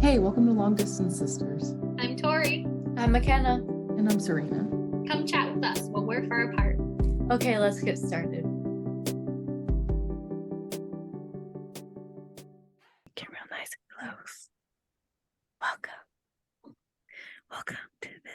Hey, welcome to Long Distance Sisters. I'm Tori. I'm McKenna. And I'm Serena. Come chat with us while we're far apart. Okay, let's get started. Get real nice and close. Welcome to the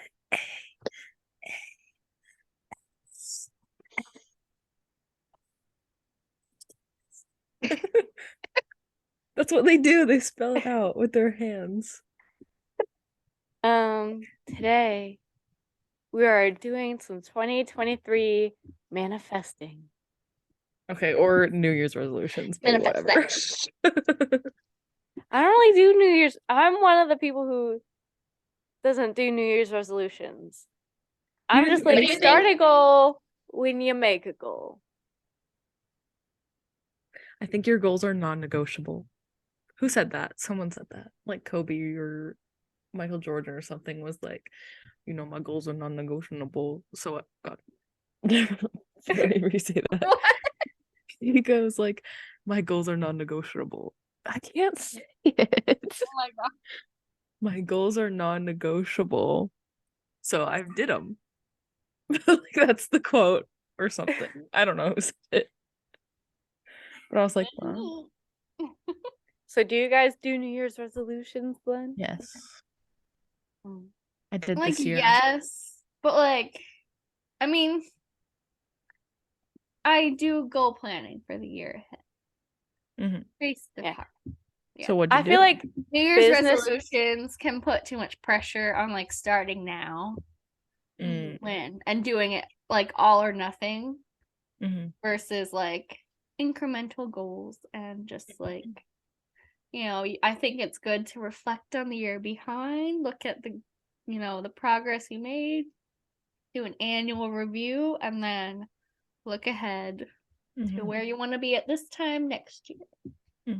That's what they do. They spell it out with their hands. Today we are doing some 2023 manifesting. Okay, or New Year's resolutions, but whatever. I don't really do New Year's. I'm one of the people who doesn't do New Year's resolutions. I'm just like, start a goal when you make a goal. I think your goals are non-negotiable. Who said that? Someone said that. Like Kobe or Michael Jordan or something was like, my goals are non-negotiable. So whenever you say that, What? he goes like, my goals are non-negotiable. I can't say it. Oh my god. My goals are non-negotiable. So I did them. Like, that's the quote or something. I don't know who said it. But I was like, wow. So do you guys do New Year's resolutions then? Yes. Oh. I did Like, this year. yes, but like, I mean, I do goal planning for the year ahead. Mhm. Face the Yeah. part. Yeah. So what'd you I do? feel like New Year's business- resolutions can put too much pressure on like starting now and doing it like all or nothing versus like incremental goals and just like, I think it's good to reflect on the year behind, look at the the progress you made, do an annual review, and then look ahead to where you want to be at this time next year.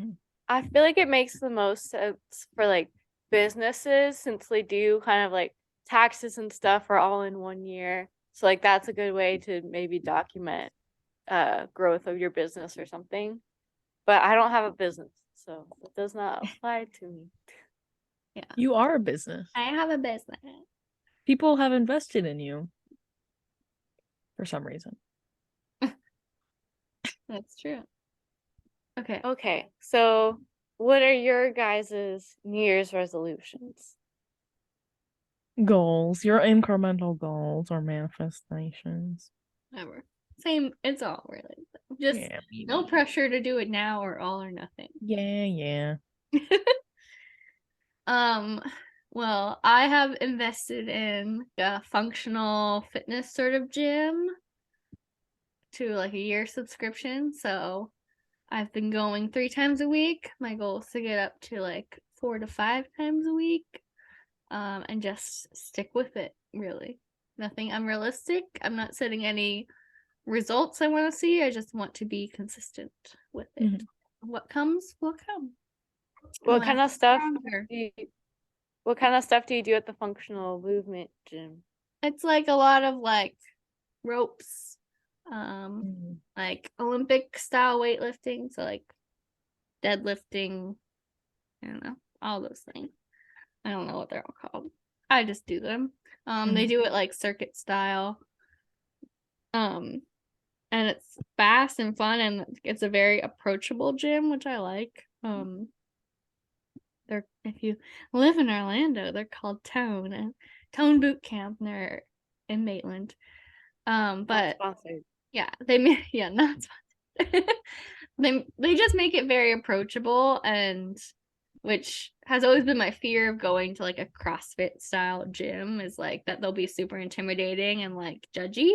I feel like it makes the most sense for like businesses since they do kind of like taxes and stuff are all in one year. So like that's a good way to maybe document growth of your business or something. But I don't have a business, so it does not apply to me. Yeah. You are a business. I have a business. People have invested in you for some reason. That's true. Okay. Okay, so what are your guys' New Year's resolutions? Goals, your incremental goals or manifestations. Whatever. Same. It's all really. Just no pressure to do it now or all or nothing. Yeah. Well, I have invested in a functional fitness sort of gym to like a year subscription. So I've been going 3 times a week. My goal is to get up to like 4 to 5 times a week. And just stick with it, really. Nothing unrealistic. I'm not setting any results I want to see. I just want to be consistent with it. What comes will come. What kind of stuff do you do at the functional movement gym? It's like a lot of like ropes, like Olympic style weightlifting, so like deadlifting, I don't know, all those things. I don't know what they're all called. I just do them. They do it like circuit style. And it's fast and fun, and it's a very approachable gym, which I like. If you live in Orlando, they're called Tone Boot Camp, and they're in Maitland. But not sponsored. Yeah, not sponsored. they just make it very approachable, and which has always been my fear of going to like a CrossFit style gym is like that they'll be super intimidating and like judgy.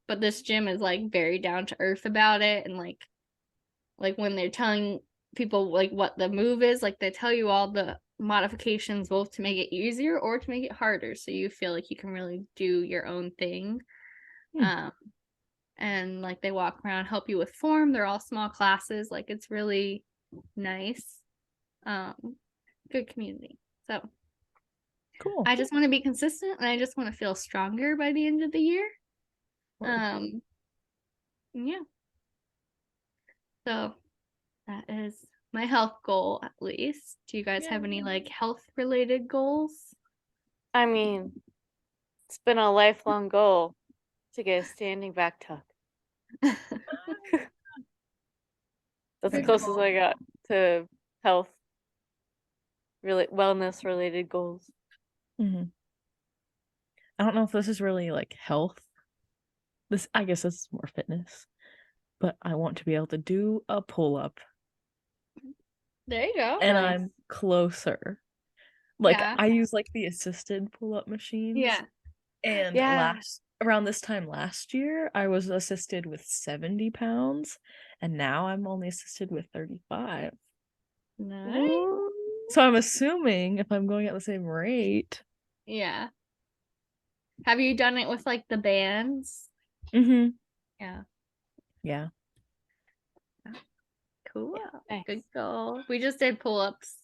But this gym is like very down to earth about it, and like when they're telling people like what the move is, like they tell you all the modifications both to make it easier or to make it harder, so you feel like you can really do your own thing. And like they walk around, help you with form. They're all small classes. Like it's really nice. Good community. So cool. I just want to be consistent, and I just want to feel stronger by the end of the year. Yeah. So that is my health goal at least. Do you guys have any like health related goals? I mean, it's been a lifelong goal to get a standing back tuck. That's the Good closest goal. I got to health, really wellness related goals. Mhm. I don't know if this is really like health. I guess this is more fitness, but I want to be able to do a pull-up, There you go. and Nice. I'm closer. Like Yeah. I use like the assisted pull-up machines. Yeah. And Yeah. around this time last year, I was assisted with 70 pounds, and now I'm only assisted with 35. Nice. Ooh. So I'm assuming if I'm going at the same rate. Yeah. Have you done it with like the bands? Mm-hmm. Yeah. Yeah. Cool. Nice. Good goal. We just did pull-ups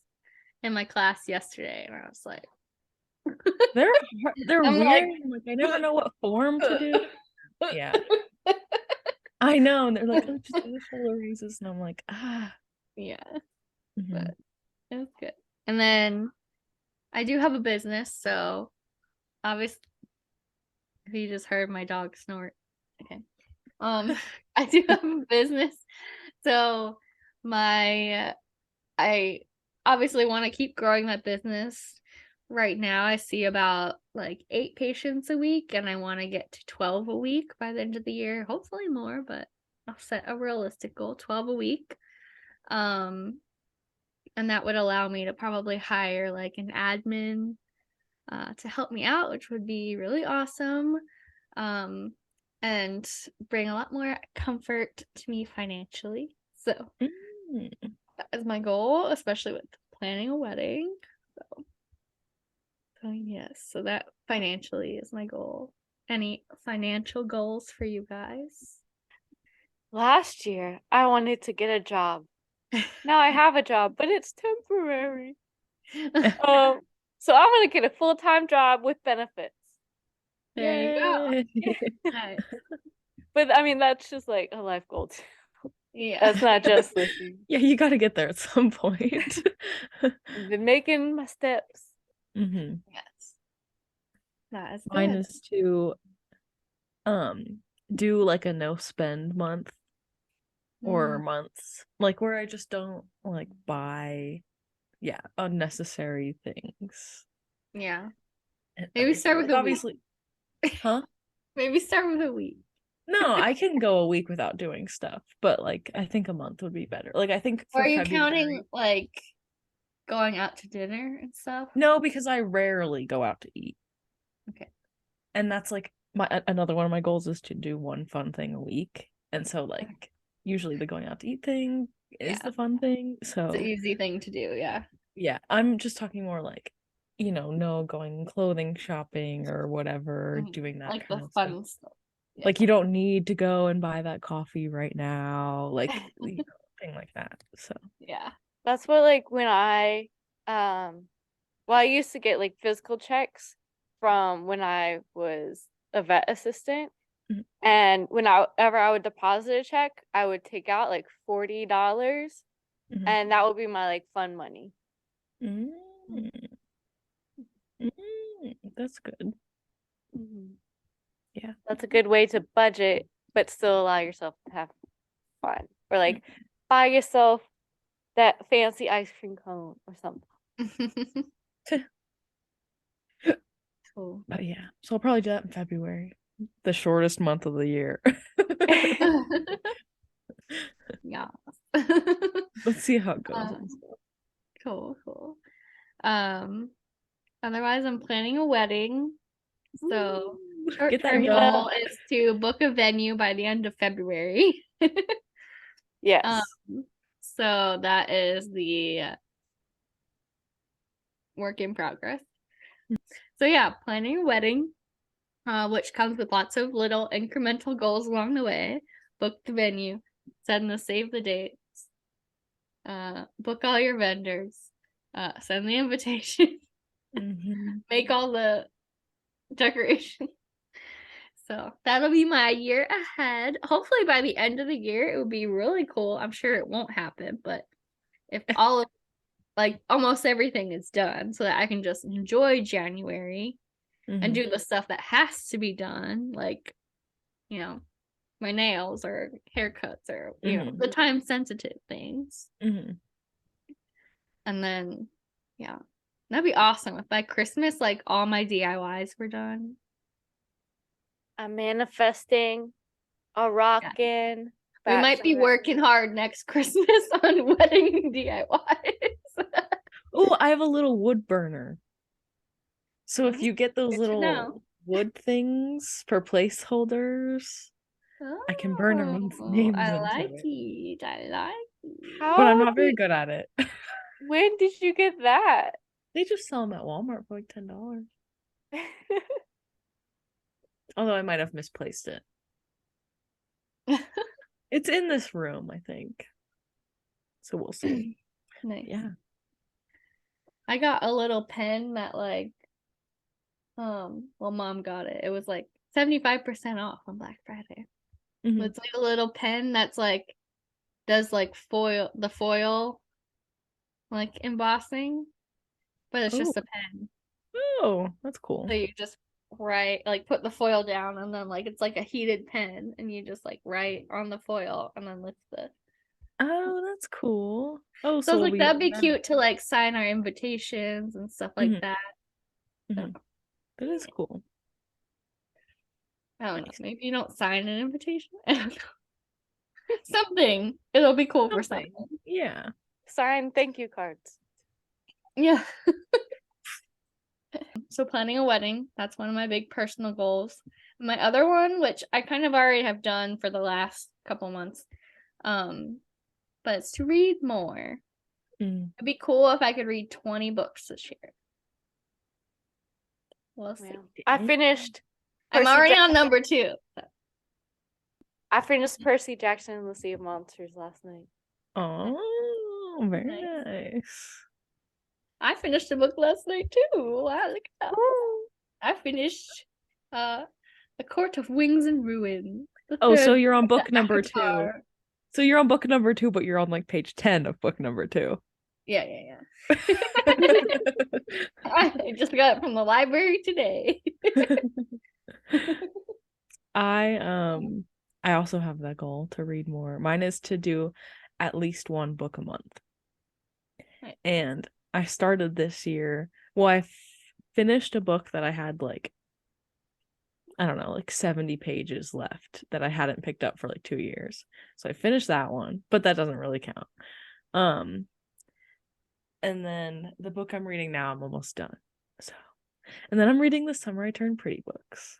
in my class yesterday, and I was like, They're I'm weird. like, Like I never know what form to do. Yeah. I know. And they're like, oh, just do the shoulder raises. And I'm like, yeah, mhm. but it was good. And then I do have a business, so obviously, if you just heard my dog snort, okay. I do have a business, so I obviously want to keep growing that business. Right now, I see about like 8 patients a week, and I want to get to 12 a week by the end of the year. Hopefully more, but I'll set a realistic goal, 12 a week. And that would allow me to probably hire like an admin to help me out, which would be really awesome. And bring a lot more comfort to me financially. So Mm. that is my goal, especially with planning a wedding. So yes, so that financially is my goal. Any financial goals for you guys? Last year, I wanted to get a job. Now I have a job, but it's temporary. So I'm gonna get a full-time job with benefits. There you go. Yay. Nice. But I mean, that's just like a life goal too. Yeah. That's not just this year. Yeah, you got to get there at some point. I've been making my steps. Mm-hmm. Yes. That is Mine good. is to do like a no spend month or months, like where I just don't like buy unnecessary things. Yeah. And, Maybe start with a week. obviously, huh? Maybe start with a week. No, I can go a week without doing stuff, but like I think a month would be better. Like I think Or for are you February, counting like going out to dinner and stuff? no, because I rarely go out to eat. Okay. And that's like another one of my goals is to do one fun thing a week. And so like usually the going out to eat thing is the fun thing. So It's an easy thing to do, yeah. yeah, I'm just talking more like, no going clothing shopping or whatever, Mhm. doing that Like kind the of stuff. fun stuff. Yeah. Like you don't need to go and buy that coffee right now, like thing like that. So Yeah. That's what like when I used to get like physical checks from when I was a vet assistant. Mhm. And whenever I would deposit a check, I would take out like $40 Mhm. and that would be my like fun money. Mm. That's good. Yeah. That's a good way to budget but still allow yourself to have fun. Or like buy yourself that fancy ice cream cone or something. Cool. But yeah, so I'll probably do that in February, the shortest month of the year. Yeah. Let's see how it goes. Cool. Otherwise I'm planning a wedding. So Get that short-term done. goal is to book a venue by the end of February. Yes. So that is the work in progress. So yeah, planning a wedding, which comes with lots of little incremental goals along the way. Book the venue, send the save the dates, book all your vendors, send the invitation, make all the decorations. So that'll be my year ahead. Hopefully by the end of the year, it would be really cool. I'm sure it won't happen, but if all of like almost everything is done so that I can just enjoy January and Mhm, do the stuff that has to be done, like, my nails or haircuts or, mhm, the time sensitive things. mhm. And then, yeah, that'd be awesome if by Christmas, like all my DIYs were done. I'm manifesting a rockin' We might be bachelorette. working hard next Christmas on wedding DIYs. Oh, I have a little wood burner. So if Mhm. you get those Good to know. little wood things for placeholders, I can burn everyone's names I into like it. it. I like it. But I'm How not very did, good at it. when did you get that? They just sell them at Walmart for like $10. Although I might have misplaced it. It's in this room, I think. So we'll see. Nice. Yeah. I got a little pen that well, Mom got it. It was like 75% off on Black Friday. Mhm. It's like a little pen that's like does like foil like embossing, but it's just Oh. a pen. Oh, that's cool. So you just write, like put the foil down, and then like it's like a heated pen, and you just like write on the foil and then lift the. Oh, that's cool. Oh, So I was we'll like, be that'd be getting cute to like sign our invitations and stuff like Mhm, that. mhm. That is cool. I don't know. Yes. Maybe you don't sign an invitation. Something. It'll be cool for Something. something. Yeah. Sign thank you cards. Yeah. So planning a wedding, that's one of my big personal goals. My other one, which I kind of already have done for the last couple months, but it's to read more. Mm. It'd be cool if I could read 20 books this year. We'll see. Yeah. I finished I'm Percy already Jackson. on number 2. So. I finished Percy Jackson and the Sea of Monsters last night. Oh, very Nice. nice. I finished the book last night too. Wow, look at that. I finished A Court of Wings and Ruin. Oh, so third you're on book book of number 2. Avatar. So you're on book number 2, but you're on like page 10 of book number 2. Yeah. I just got it from the library today. I also have that goal to read more. Mine is to do at least one book a month. Nice. And I started this year. Well, I finished a book that I had like, I don't know, like 70 pages left that I hadn't picked up for like 2 years. So I finished that one, but that doesn't really count. And then the book I'm reading now, I'm almost done. So, and then I'm reading the Summer I Turned Pretty books.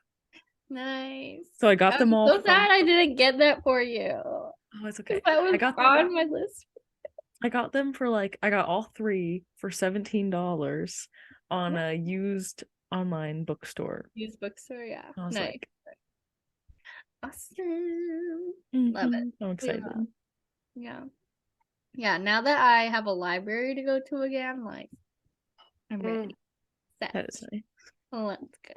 Nice. So I got them all so from... sad I didn't get that for you. Oh, it's okay. That was I got on my list. I got them for like, I got all 3 for $17 on a used online bookstore. Used bookstore, yeah. I was Nice. like, Awesome. Love it. I'm excited. Yeah. Yeah, now that I have a library to go to again, like, I'm ready. Set. That is nice. Let's go.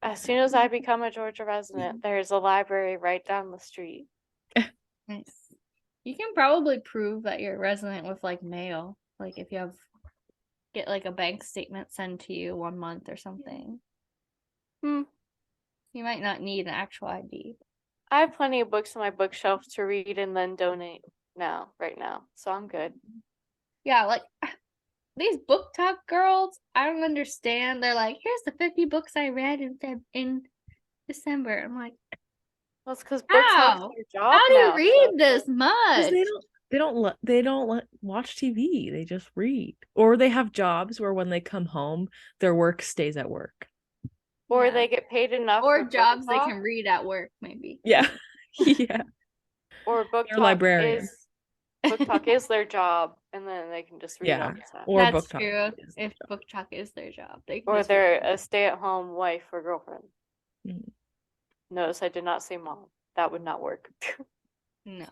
As soon as I become a Georgia resident, there's a library right down the street. Nice. You can probably prove that you're a resident with like mail. Like if you get like a bank statement sent to you 1 month or something. You might not need an actual ID. I have plenty of books on my bookshelf to read and then donate right now. So I'm good. Yeah, like these book talk girls, I don't understand. They're like, here's the 50 books I read in December. I'm like, well, it's because books how? are their job How do you now, read so- this much? They don't watch TV. They just read. Or they have jobs where when they come home, their work stays at work. Or they get paid enough. Or for jobs book they talk, can read at work, maybe. Yeah. Yeah. Or book They're talk librarians. book talk is their job, and then they can just read Yeah. on the side. Or That's book talk true. is their If job. book talk is their job, they can Or just they're a stay-at-home wife or girlfriend. Mhm. Notice I did not say mom. That would not work. no.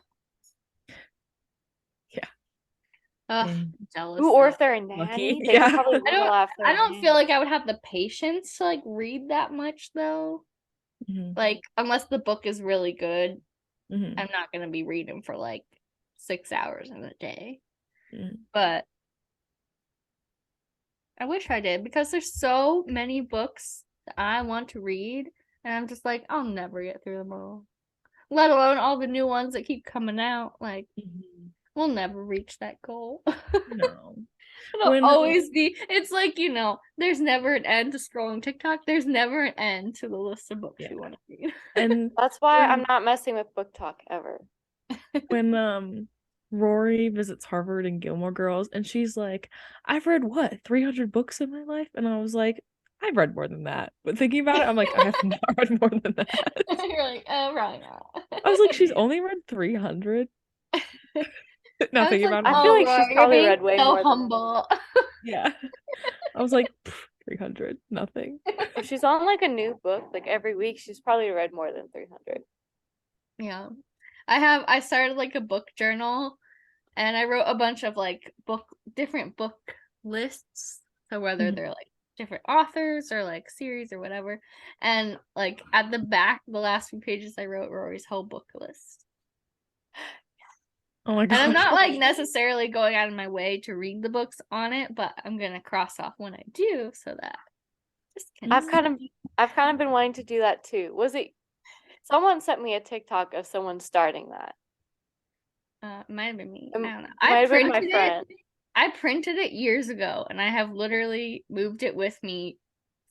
Yeah. Ugh, Mm. jealous. Ooh, or if though. they're a Lucky. nanny, they Yeah. probably I don't- laugh. I don't feel like I would have the patience to like read that much though. Mhm. Like unless the book is really good, Mhm. I'm not gonna be reading for like 6 hours in a day. Mm. But I wish I did because there's so many books that I want to read, and I'm just like, I'll never get through them all. Let alone all the new ones that keep coming out. Like, Mhm. we'll never reach that goal. No. It'll When always be. It's like, there's never an end to scrolling TikTok. There's never an end to the list of books Yeah. you want to read. and That's why I'm when not messing with book talk ever. when Rory visits Harvard and Gilmore Girls, and she's like, I've read what, 300 books in my life? And I was like, I've read more than that. But thinking about it, I'm like, I have not read more than that. You're like, oh, right now. I was like, she's only read 300. Now I was thinking like, about it, I feel like Rory, she's you're probably being read way so more than humble. yeah. I was like, 300, nothing. If she's on like a new book, like every week, she's probably read more than 300. Yeah. I started like a book journal, and I wrote a bunch of like different book lists. So whether Mhm. they're like different authors or like series or whatever. And like at the back, the last few pages I wrote Rory's whole book list. Oh my And I'm gosh. not like necessarily going out of my way to read the books on it, but I'm gonna cross off when I do so that just can I've kind of been wanting to do that too. Was it someone sent me a TikTok of someone starting that? might have been me. It I don't know. might I have been my printed friend. it. I printed it years ago, and I have literally moved it with me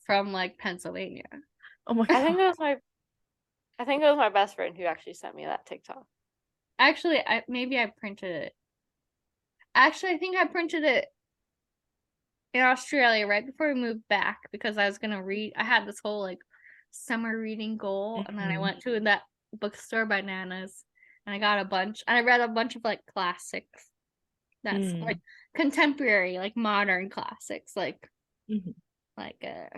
from like Pennsylvania. Oh my I god. think it was my best friend who actually sent me that TikTok. Actually, maybe I printed it. Actually, I think I printed it in Australia right before we moved back because I was gonna read. I had this whole like summer reading goal, and then I Mhm. went to that bookstore by Nana's, and I got a bunch. And I read a bunch of like classics. That's Mm. like contemporary, like modern classics, like Mhm. like I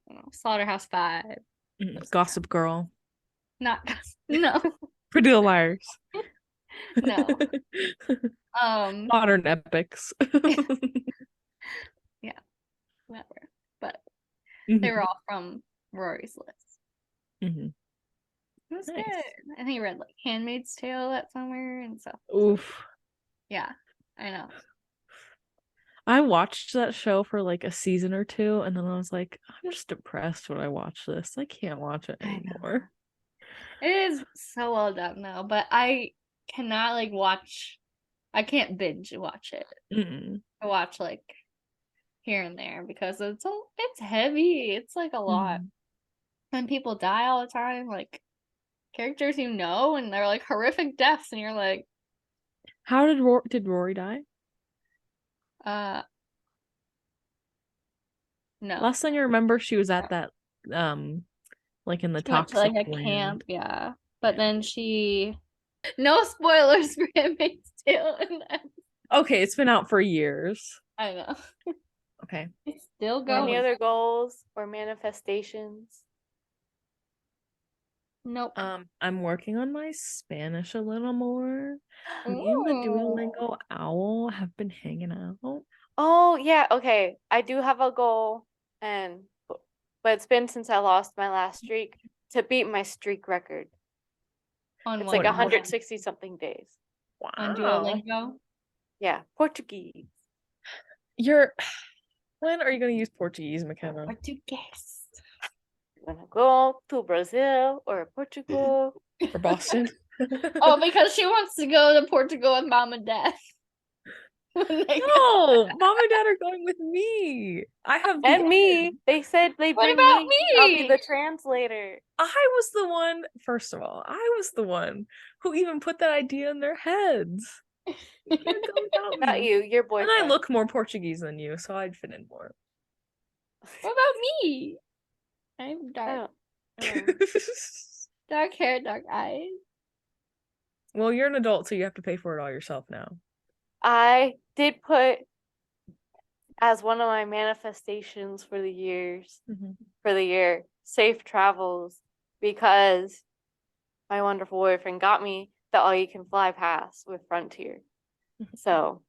don't know, Slaughterhouse-Five. Those Gossip Girl. Not no Pretty Little Liars. no. Modern epics. Yeah, whatever. But they Mhm. were all from Rory's list. Mhm. It was Nice. good. I think he read like Handmaid's Tale that summer and stuff. Oof. Yeah, I know. I watched that show for like a season or two, and then I was like, I'm just depressed when I watch this. I can't watch it I know. anymore. It is so well done though, but I cannot like watch. I can't binge watch it. Mm-mm. I watch like here and there because it's heavy. It's like a lot. Mhm. And people die all the time, like characters you know, and they're like horrific deaths, and you're like, How did Rory die? uh, no. Last thing I remember, she was at that like in the She went to like toxic a land. camp, yeah. But Yeah. then she no spoilers for Handmaid's Tale and that. Okay, it's been out for years. I know. Okay. It's still Any going. other goals or manifestations? Nope. I'm working on my Spanish a little more. Me and the Duolingo owl have been hanging out. Oh, yeah, okay. I do have a goal, but it's been since I lost my last streak to beat my streak record. On It's what? like 160 something days. On Wow. Duolingo. Yeah, Portuguese. When are you gonna use Portuguese, McKenna? What you guess? Wanna go to Brazil or Portugal? For Boston? Oh, because she wants to go to Portugal with mom and dad. No, mom and dad are going with me. I have the And me. They said they What bring about me. I'll be me? the translator. I was the one, first of all, I was the one who even put that idea in their heads. You can't go without Not me. you, your And boyfriend. I look more Portuguese than you, so I'd fit in more. What about me? I'm dark. Dark hair, dark eyes. Well, you're an adult, so you have to pay for it all yourself now. I did put as one of my manifestations for the year, safe travels, because my wonderful boyfriend got me the all-you-can-fly pass with Frontier. So,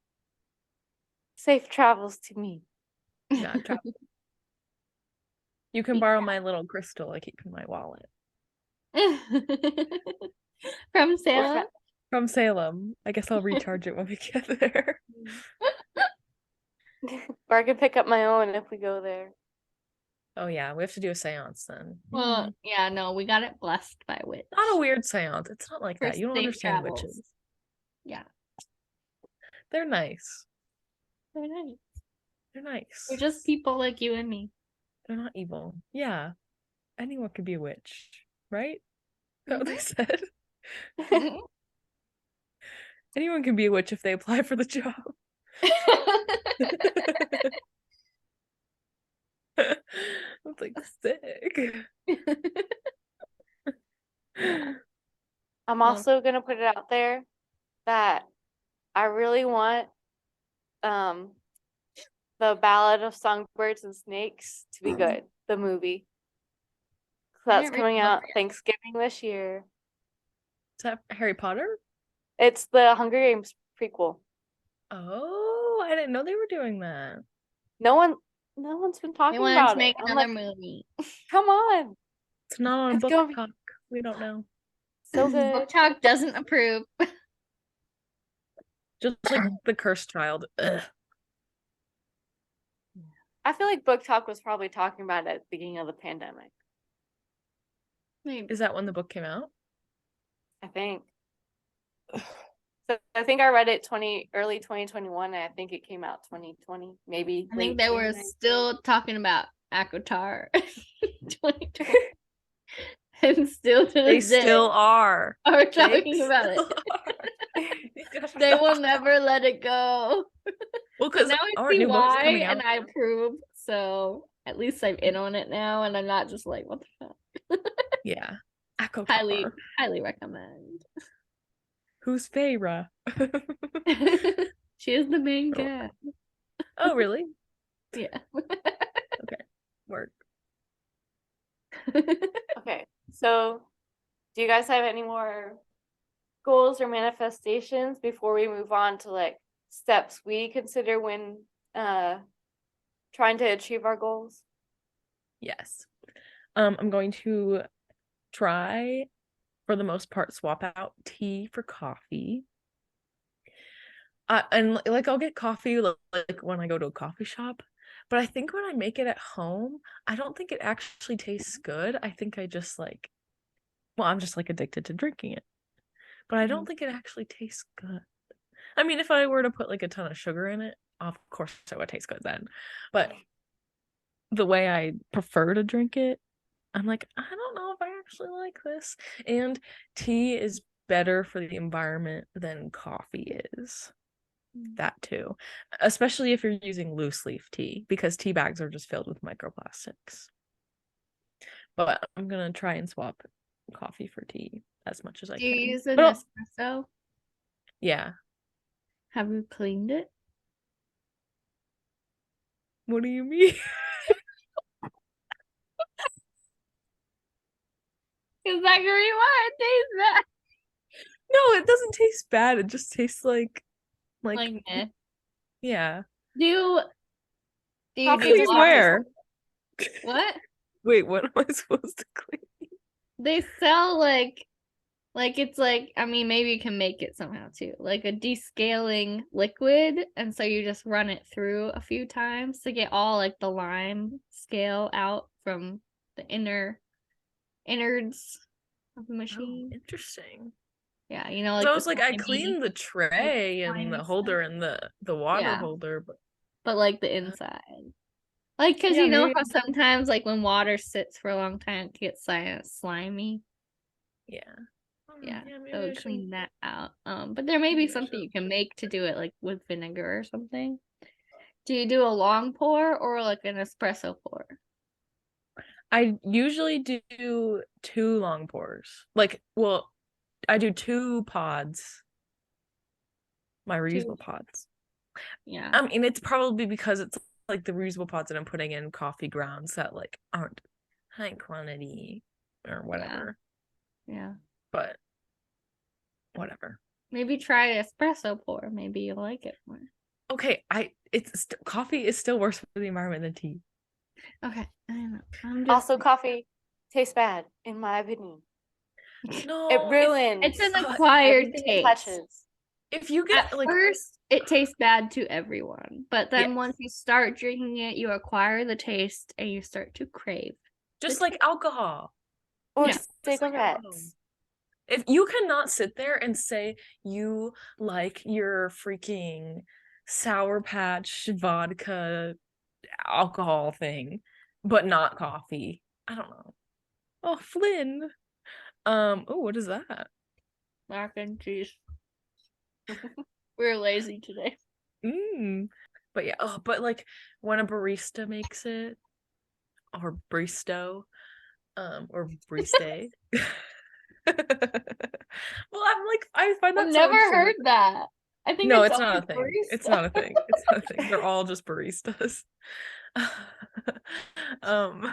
safe travels to me. Yeah, you can borrow my little crystal I keep in my wallet. From Salem. From Salem. I guess I'll recharge it when we get there. Or I could pick up my own if we go there. Oh yeah, we have to do a seance then. Well, yeah, no, we got it blessed by witch. Not a weird seance. It's not like For that. You don't safe understand travels. witches. Yeah, They're nice. they're nice. They're nice. They're just people like you and me. They're not evil. Yeah. Anyone could be a witch, right? Is that what they said? Anyone can be a witch if they apply for the job. That's like sick. I'm Well- also gonna put it out there that I really want the Ballad of Songbirds and Snakes to be good, the movie. So I that's didn't read coming the book out yet. Thanksgiving this year. Is that Harry Potter? It's the Hunger Games prequel. Oh, I didn't know they were doing that. No one's been They talking wanted about to make it. I'm another like, movie. come on, It's not on It's book gonna be- talk. We don't know. so good. Book Talk doesn't approve. Just like the cursed child. Ugh. I feel like Book Talk was probably talking about it at the beginning of the pandemic. Maybe. Is that when the book came out? I think. So I think I read it early 2021, and I think it came out 2020, maybe. I late think they were 2019. still talking about ACOTAR 2020. And still to They this day still are. are They talking about it. still are. They will never let it go. Well, But because now I our see new book's why, coming out. and I approve. So at least I'm in on it now, and I'm not just like, what the fuck? Yeah. ACOTAR. Highly recommend. Who's Feyre? She is the main Oh. cat. Oh, really? Yeah. Word. Okay, so do you guys have any more goals or manifestations before we move on to like steps we consider when trying to achieve our goals? Yes. I'm going to try, for the most part, swap out tea for coffee. And like I'll get coffee like when I go to a coffee shop, but I think when I make it at home, I don't think it actually tastes good. I think I just like, well, I'm just like addicted to drinking it, but I don't think it actually tastes good. I mean, if I were to put like a ton of sugar in it, of course it would taste good then. But the way I prefer to drink it, I'm like, I don't know if I actually like this. And tea is better for the environment than coffee is. That too. Especially if you're using loose leaf tea, because tea bags are just filled with microplastics. But I'm gonna try and swap coffee for tea as much as I Do you can. use an But espresso? yeah. Have you cleaned it? What do you mean? Exactly why it tastes bad. No, it doesn't taste bad. It just tastes like Like, eh. yeah. Do you Coffee do Clean does not water- where? What? Wait, what am I supposed to clean? They sell like it's like, I mean, maybe you can make it somehow too, like a descaling liquid, and so you just run it through a few times to get all like the lime scale out from the innards of the Oh, machine. interesting. Yeah, you know, like So I the was like, I slimy- cleaned the tray and slimy the stuff. holder and the water Yeah. holder, but but like the inside. Like, because Yeah, you know maybe- how sometimes, like, when water sits for a long time, it gets slimy. yeah. Yeah, maybe so I should- clean that out. But there may be Maybe I something should. you can make to do it, like with vinegar or something. Do you do a long pour or like an espresso pour? I usually do 2 long pours. Like, well, I do 2 pods. My reusable pods. Yeah. I mean, it's probably because it's like the reusable pods that I'm putting in coffee grounds that like aren't high quantity or whatever. Yeah. But whatever. Maybe try espresso pour. Maybe you'll like it more. Okay, coffee is still worse for the environment than tea. Okay. I don't know. I'm just Also, coffee tastes bad, in my opinion. No, It ruins it's an not acquired everything it taste. touches. If you At get like first, it tastes bad to everyone, but then Yes. once you start drinking it, you acquire the taste and you start to crave. just the like alcohol. Or Yeah. Just like alcohol. cigarettes. If you cannot sit there and say you like your freaking Sour Patch vodka alcohol thing, but not coffee, I don't know. Oh, Flynn. Oh, what is that? Mac and cheese. We're lazy today. But yeah, but like when a barista makes it, or baristo, or barista. Well, I'm like, I find that I've so never interesting. heard that. I think No, it's it's not only a thing. It's barista. not a thing. It's not a thing. They're all just baristas. um,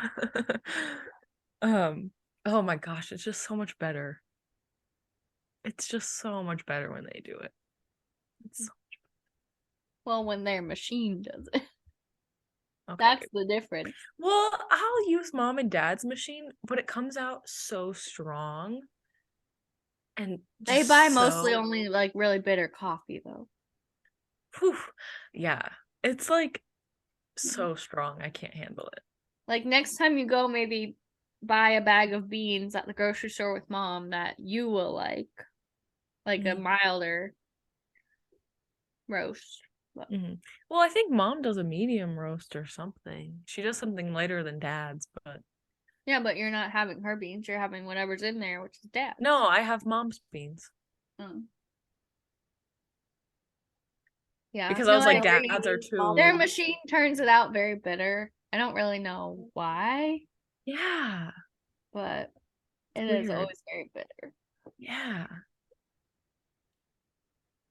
oh my gosh, it's just so much better. It's just so much better when they do it. It's Well, when their machine does it. okay. That's the difference. Well, I'll use mom and dad's machine, but it comes out so strong. And They just buy mostly so- only like really bitter coffee though. Whew, yeah, it's like so strong. I can't handle it. Like next time you go, maybe buy a bag of beans at the grocery store with mom that you will like a Mhm. milder roast. But Well, I think mom does a medium roast or something. She does something lighter than dad's, but yeah, but you're not having her beans. You're having whatever's in there, which is dad. no, I have mom's beans Yeah, because no, I was like, agree. dad's are too. Their machine turns it out very bitter. I don't really know why, Yeah, but it It's is weird. always very bitter. yeah.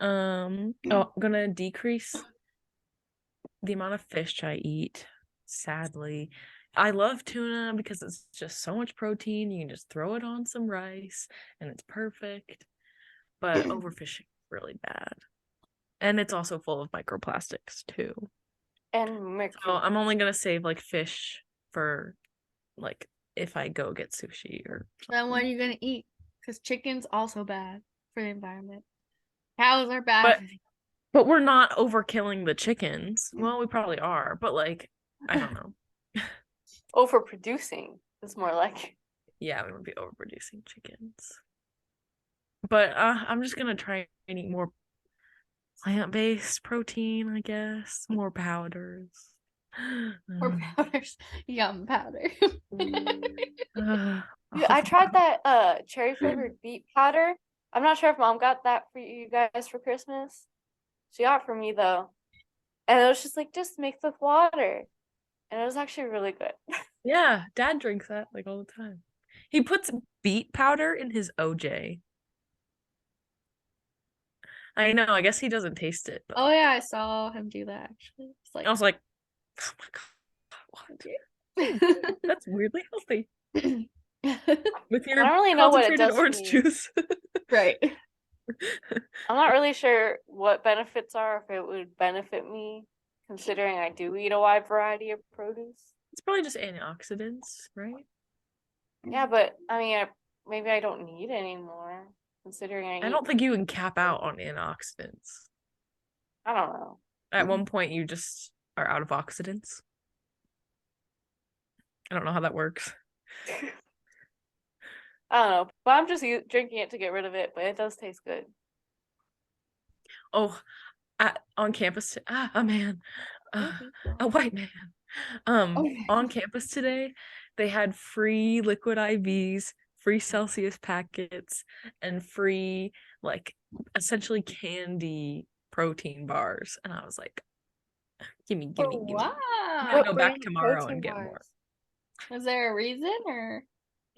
Oh, I'm gonna decrease the amount of fish I eat. Sadly, I love tuna because it's just so much protein. You can just throw it on some rice and it's perfect. But overfishing is really bad. And it's also full of microplastics too. And So mercury. I'm only gonna save like fish for like if I go get sushi or Then what are something. you gonna eat? Because chicken's also bad for the environment. Cows are bad. But but we're not overkilling the chickens. Well, we probably are, but like I don't know. Overproducing is more like. Yeah, we would be overproducing chickens. But I'm just gonna try and eat more plant-based protein, I guess. More powders. Or powders. Yum powder. Dude, I tried that cherry flavored beet powder. I'm not sure if mom got that for you guys for Christmas. She got it for me though. And it was just like, just mix with water. And it was actually really good. Yeah, dad drinks that like all the time. He puts beet powder in his OJ. I know, I guess he doesn't taste it, but Oh yeah, I saw him do that actually. It's like I was like, oh my god, what? That's weirdly healthy. With your I don't really know what it concentrated does for orange me. juice. right. I'm not really sure what benefits are, if it would benefit me, considering I do eat a wide variety of produce. It's probably just antioxidants, right? Yeah, but I mean, maybe I don't need any more, considering I I eat. don't think you can cap out on antioxidants. I don't know. At one point, you just are out of oxidants. I don't know how that works. I don't know, but I'm just drinking it to get rid of it, but it does taste good. Oh, on campus, a man, a white man. Okay. On campus today, they had free liquid IVs, free Celsius packets, and free like essentially candy protein bars, and I was like, gimme, gimme, gimme. Wow. I'm gonna go back brand tomorrow protein and get bars? more. Was there a reason or?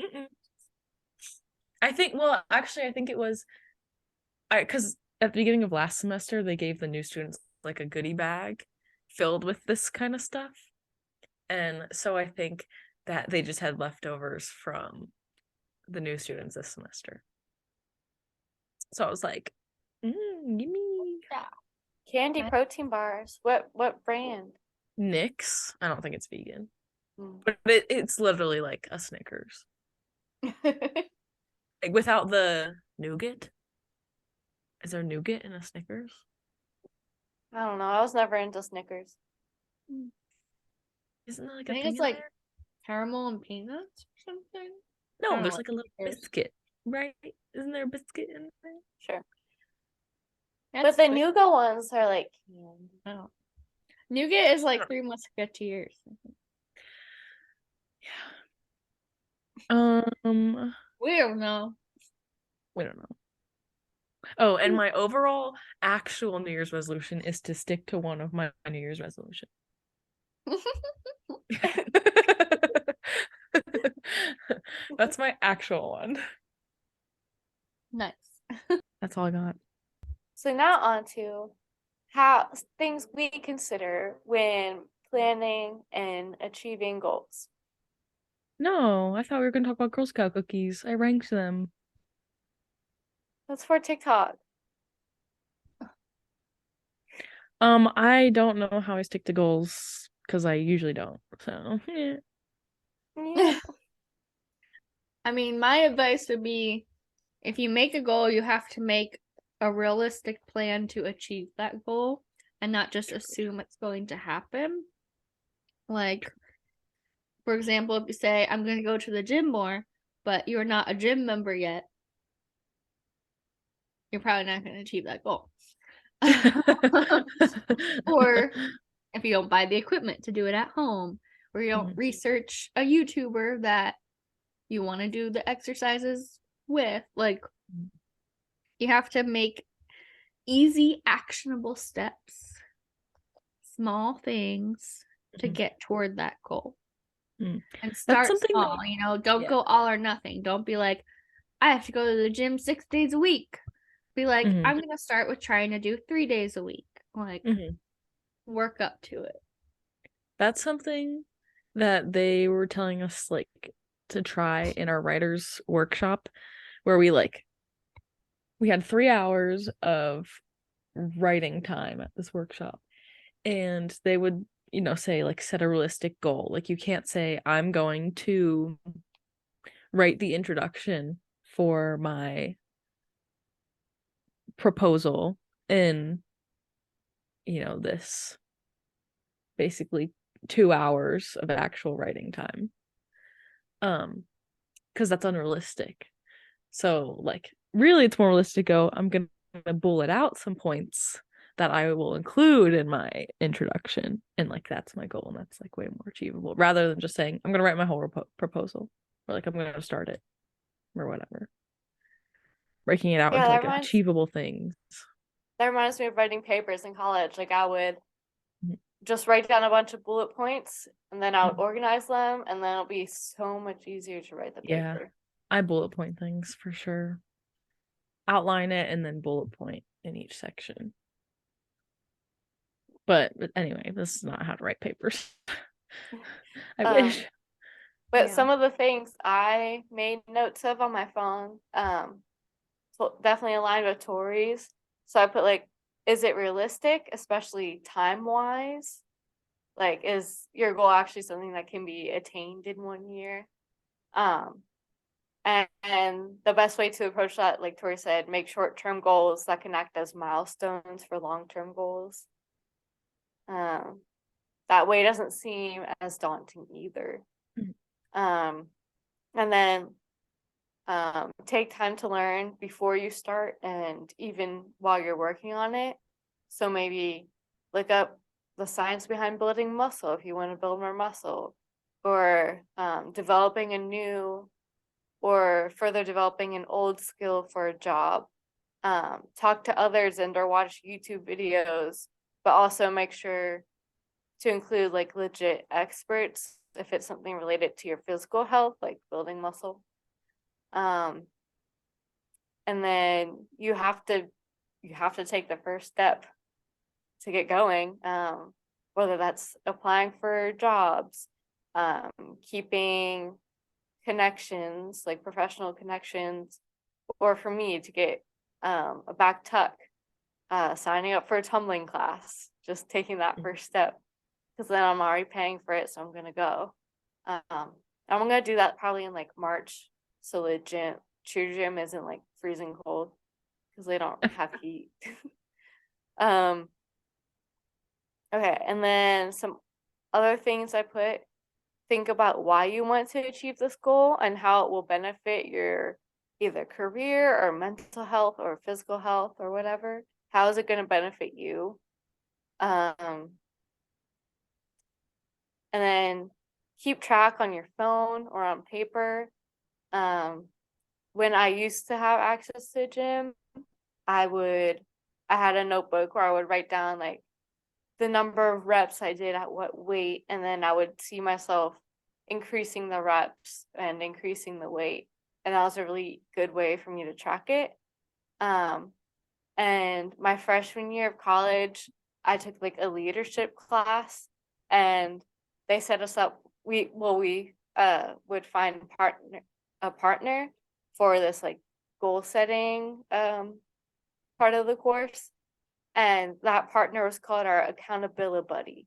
Mm-mm. I think, well, actually, I think it was, because at the beginning of last semester, they gave the new students like a goodie bag filled with this kind of stuff. And so I think that they just had leftovers from the new students this semester. So I was like, gimme. Candy Nice. protein bars. What brand? Nix. I don't think it's vegan, Mm. but it's literally like a Snickers. Like, without the nougat. Is there nougat in a Snickers? I don't know. I was never into Snickers. Isn't there like I a think thing it's in like there? caramel and peanuts or something. I No, don't know there's what like a little Snickers. biscuit, right? Isn't there a biscuit in there? Sure. That's But the good. nougat ones are like candy. Oh. Nougat is like Three Musketeers. Yeah. Um, We don't know. we don't know. Oh, and my overall actual New Year's resolution is to stick to one of my New Year's resolution. That's my actual one. Nice. That's all I got. So now on to how things we consider when planning and achieving goals. No, I thought we were gonna talk about Girl Scout cookies. I ranked them. That's for TikTok. I don't know how I stick to goals because I usually don't. So, yeah. Yeah. I mean, my advice would be if you make a goal, you have to make a realistic plan to achieve that goal and not just assume it's going to happen. Like, for example, if you say, I'm going to go to the gym more, but you're not a gym member yet, you're probably not going to achieve that goal. Or if you don't buy the equipment to do it at home, or you don't research a YouTuber that you want to do the exercises with, like, you have to make easy, actionable steps, small things to get toward that goal. And start something small, don't yeah. go all or nothing. Don't be like, I have to go to the gym 6 days a week. Be like, I'm going to start with trying to do 3 days a week. Like, work up to it. That's something that they were telling us like to try in our writers workshop where we had 3 hours of writing time at this workshop, and they would say like set a realistic goal. Like you can't say I'm going to write the introduction for my proposal in this basically 2 hours of actual writing time, because that's unrealistic. So like really it's more realistic to go, I'm gonna bullet out some points that I will include in my introduction, and like that's my goal, and that's like way more achievable rather than just saying I'm gonna write my whole proposal, or like I'm gonna start it or whatever. Breaking it out into like achievable things. That reminds me of writing papers in college. Like I would just write down a bunch of bullet points and then I would organize them, and then it'll be so much easier to write the paper. Yeah, I bullet point things for sure. Outline it and then bullet point in each section. But anyway, this is not how to write papers. I wish. But some of the things I made notes of on my phone, so definitely aligned with Tori's. So I put like, is it realistic, especially time-wise? Like, is your goal actually something that can be attained in 1 year? And the best way to approach that, like Tori said, make short-term goals that can act as milestones for long-term goals. That way it doesn't seem as daunting either. And then take time to learn before you start and even while you're working on it. So maybe look up the science behind building muscle if you want to build more muscle, or developing a new or further developing an old skill for a job. Talk to others and or watch YouTube videos, but also make sure to include like legit experts if it's something related to your physical health, like building muscle. And then you have to take the first step to get going, whether that's applying for jobs, keeping connections, like professional connections, or for me to get a back tuck, signing up for a tumbling class, just taking that first step, because then I'm already paying for it, so I'm gonna go. I'm gonna do that probably in like March, so the cheer gym isn't like freezing cold, because they don't have heat. Um, okay, and then some other things I put, think about why you want to achieve this goal and how it will benefit your either career or mental health or physical health or whatever. How is it going to benefit you? And then keep track on your phone or on paper. When I used to have access to a gym, I had a notebook where I would write down like the number of reps I did at what weight, and then I would see myself increasing the reps and increasing the weight. And that was a really good way for me to track it. And my freshman year of college, I took like a leadership class, and they set us up. We would find a partner for this like goal setting part of the course, and that partner was called our accountability buddy.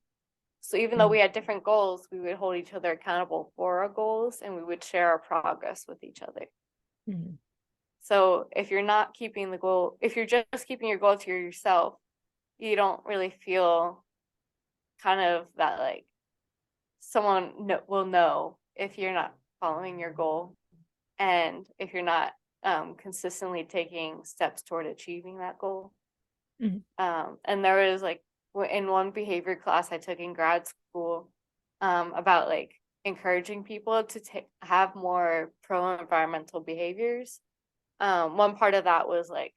So even though we had different goals, we would hold each other accountable for our goals, and we would share our progress with each other. Mhm. So if you're not keeping the goal, if you're just keeping your goal to yourself, you don't really feel kind of that like someone will know if you're not following your goal, and if you're not consistently taking steps toward achieving that goal. Mhm. And there was like in one behavior class I took in grad school about like encouraging people to have more pro-environmental behaviors. One part of that was like,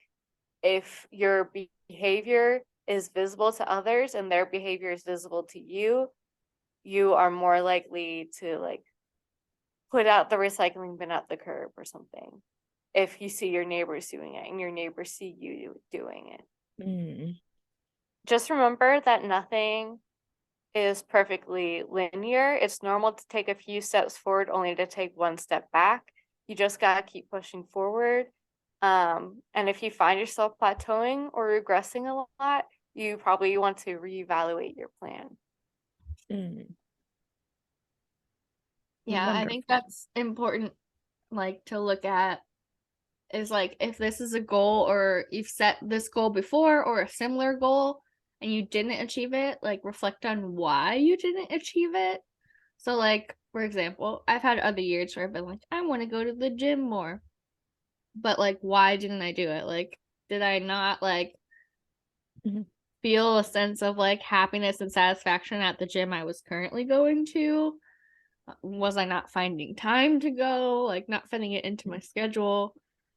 if your behavior is visible to others and their behavior is visible to you, you are more likely to like put out the recycling bin at the curb or something if you see your neighbors doing it and your neighbors see you doing it. Mm. Just remember that nothing is perfectly linear. It's normal to take a few steps forward only to take one step back. You just gotta keep pushing forward. And if you find yourself plateauing or regressing a lot, you probably want to reevaluate your plan. Mm. Yeah, I think Wonderful. that's important, like, to look at, is like if this is a goal or you've set this goal before or a similar goal and you didn't achieve it, like reflect on why you didn't achieve it. So like, for example, I've had other years where I've been like, I want to go to the gym more. But like, why didn't I do it? Like, did I not like Mhm. feel a sense of like happiness and satisfaction at the gym I was currently going to? Was I not finding time to go? Like, not fitting it into my schedule?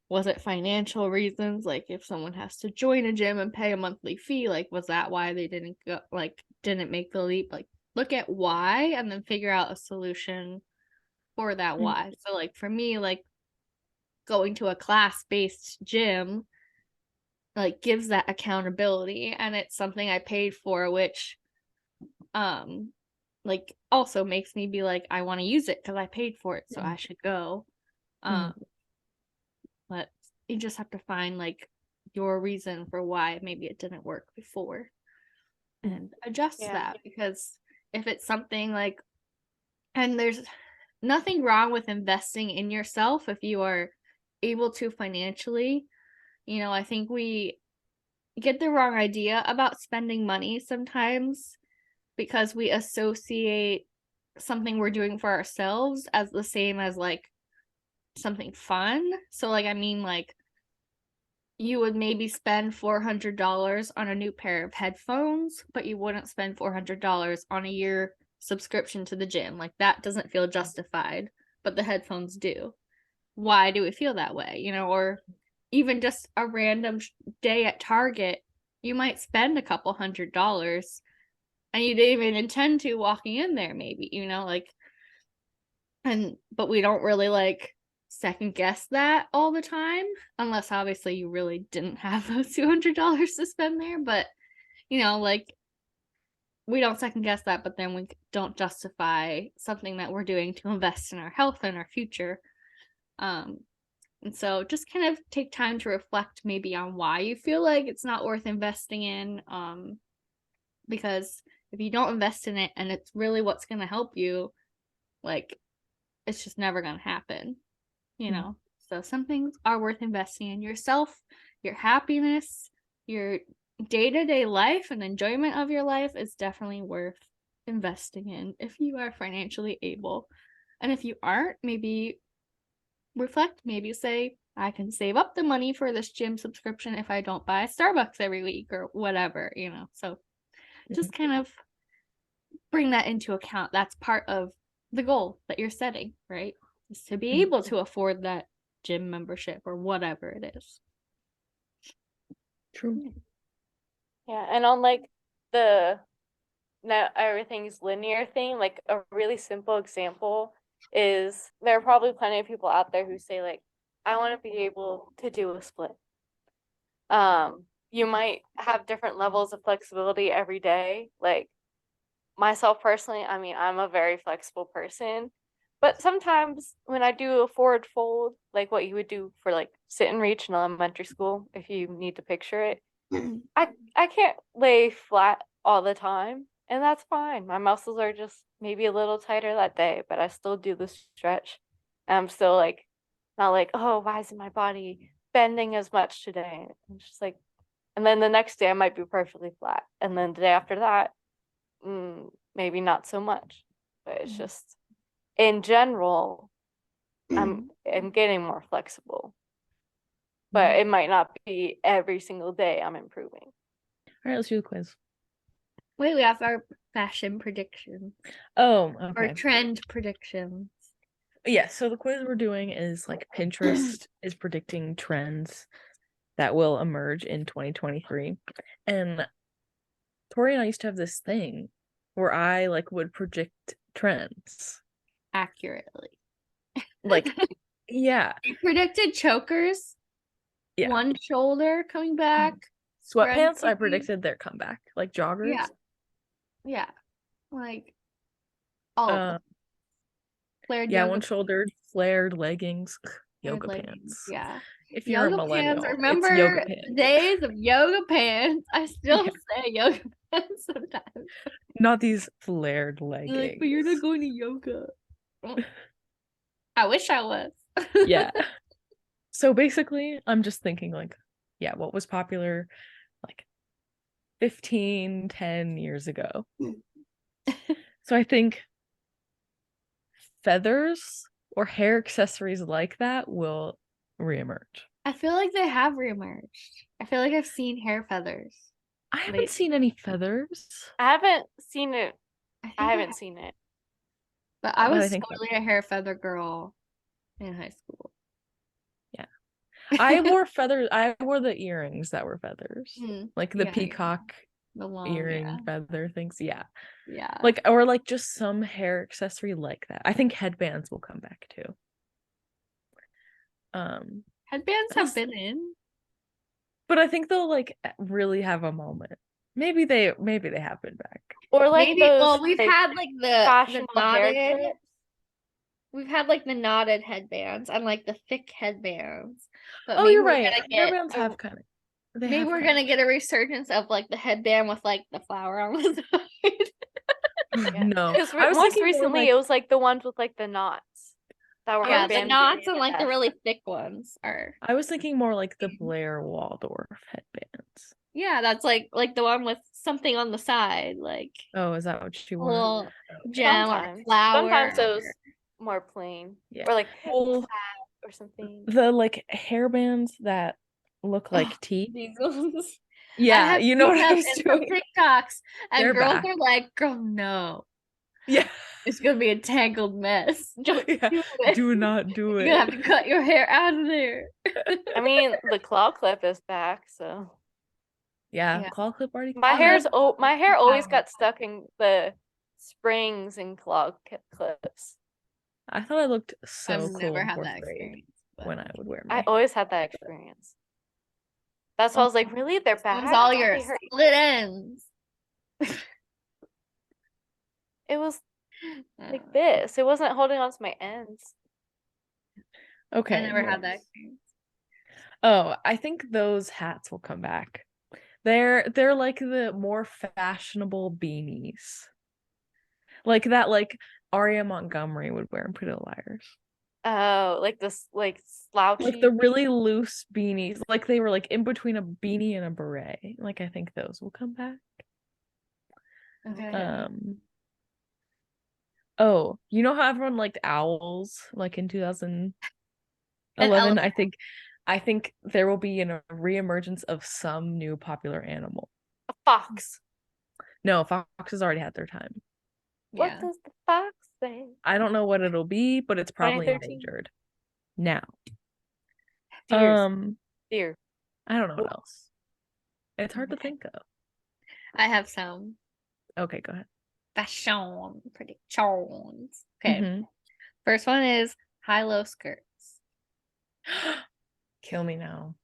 Was it financial reasons? Like, if someone has to join a gym and pay a monthly fee, like, was that why they didn't go, like, didn't make the leap? Like, look at why and then figure out a solution for that why. So, like, for me, like, going to a class-based gym, like, gives that accountability, and it's something I paid for, which, like, also makes me be like, I want to use it because I paid for it, so I should go. Mhm. But you just have to find like your reason for why maybe it didn't work before and adjust Yeah. that, because if it's something like, and there's nothing wrong with investing in yourself if you are able to financially. You know, I think we get the wrong idea about spending money sometimes because we associate something we're doing for ourselves as the same as like something fun. So like, I mean, like, you would maybe spend $400 on a new pair of headphones, but you wouldn't spend $400 on a year subscription to the gym. Like, that doesn't feel justified, but the headphones do. Why do we feel that way? You know, or even just a random day at Target, you might spend a couple $100s and you didn't even intend to walking in there, maybe, you know, like, but we don't really like second guess that all the time, unless obviously you really didn't have those $200 to spend there. But you know, like, we don't second guess that, but then we don't justify something that we're doing to invest in our health and our future. And so just kind of take time to reflect maybe on why you feel like it's not worth investing in, because if you don't invest in it and it's really what's going to help you, like, it's just never going to happen, you know. So some things are worth investing in yourself your happiness, your day-to-day life and enjoyment of your life is definitely worth investing in if you are financially able. And if you aren't, maybe reflect, maybe say, I can save up the money for this gym subscription if I don't buy Starbucks every week or whatever, So just kind of bring that into account. That's part of the goal that you're setting, right? Is to be able to afford that gym membership or whatever it is. True. Yeah, and on like the not everything's linear thing, like a really simple example is there are probably plenty of people out there who say like, I want to be able to do a split. You might have different levels of flexibility every day. Like myself personally, I mean, I'm a very flexible person, but sometimes when I do a forward fold, like what you would do for like sit and reach in elementary school, if you need to picture it, I can't lay flat all the time, and that's fine. My muscles are just maybe a little tighter that day, but I still do the stretch. And I'm still like not like, oh, why isn't my body bending as much today? I'm just like, and then the next day I might be perfectly flat, and then the day after that, maybe not so much. But it's just in general, I'm getting more flexible. But it might not be every single day I'm improving. All right, let's do the quiz. Wait, we have our fashion predictions Oh, or okay. trend predictions. Yeah, so the quiz we're doing is like Pinterest is predicting trends that will emerge in 2023. And Tori and I used to have this thing where I like would predict trends. Accurately. Like, yeah. You predicted chokers. Yeah. One shoulder coming back. Sweatpants, I Frenzy. predicted their comeback. Like joggers. Yeah. Like all of them. Flared Yeah, yoga one-shouldered, flared leggings, yoga leggings, pants. Yeah. If you're a Yoga millennial, pants. it's Remember yoga the pants. days of yoga pants? I still say yoga pants sometimes. Not these flared leggings. Like, but you're not going to yoga. I wish I was. Yeah. So basically, I'm just thinking like, yeah, what was popular like 10 years ago. So I think feathers or hair accessories like that will reemerge. I feel like they have reemerged. I feel like I've seen hair feathers. I haven't seen any feathers. I haven't seen it. think I haven't seen it. But I But I was think totally a hair feather girl in high school. Yeah. I wore feathers. I wore the earrings that were feathers. Like the Yeah, peacock the long earring feather things. Yeah. Yeah. Like, or like just some hair accessory like that. I think headbands will come back too. Headbands have been in. But I think they'll like really have a moment. Maybe they have been back. Or like Maybe, those. well, we've like, had like the fashionable hair knotted. clips. We've had like the knotted headbands and like the thick headbands. But Oh, maybe you're we're right. gonna get Hairbands have kind of. maybe we're gonna get a resurgence of like the headband with like the flower on the side. Yeah. No, Because I was most thinking more recently like- it was like the ones with like the knots that were Yeah, the headbands knots that and like the made really us. thick ones are. I was thinking more like the Blair Waldorf headbands. Yeah, that's like the one with something on the side, like Oh, is that what you a want? little gem or Sometimes. flower. Sometimes those more plain. Yeah. Or like Well, plaid or something. the like hairbands that look like teeth. These ones. Yeah, you know what I was in some doing. TikToks, and They're girls back. are like, "Girl, no, Yeah. it's gonna be a tangled mess. Don't Yeah. do it. Do not do You're it. gonna have to cut your hair out of there." I mean, the claw clip is back, so Yeah, Yeah. claw clip already. my hair always got stuck in the springs and claw clips. I thought I looked so I've cool never in had fourth that grade experience. but when I would wear I my. always had that experience. That's why I was like, really? They're It back? was all I thought your they hurt you. split ends. It was like this. It wasn't holding on to my ends. Okay. I never had well, that experience. Oh, I think those hats will come back. They're like the more fashionable beanies. Like that like Aria Montgomery would wear in Pretty Little Liars. Oh, like this, like slouchy. Like the really loose beanies. Like they were like in between a beanie and a beret. Like I think those will come back. Okay. Oh, you know how everyone liked owls like in 2011? elephant. I think there will be a reemergence of some new popular animal. A fox. No, foxes already had their time. What Yeah. does the fox say? I don't know what it'll be, but it's probably 2013. endangered. Now. Deers. Deer. I don't know what else. It's hard to Okay. think of. I have some Okay, go ahead. fashion predictions. Okay. Mhm. First one is high-low skirts. Kill me now.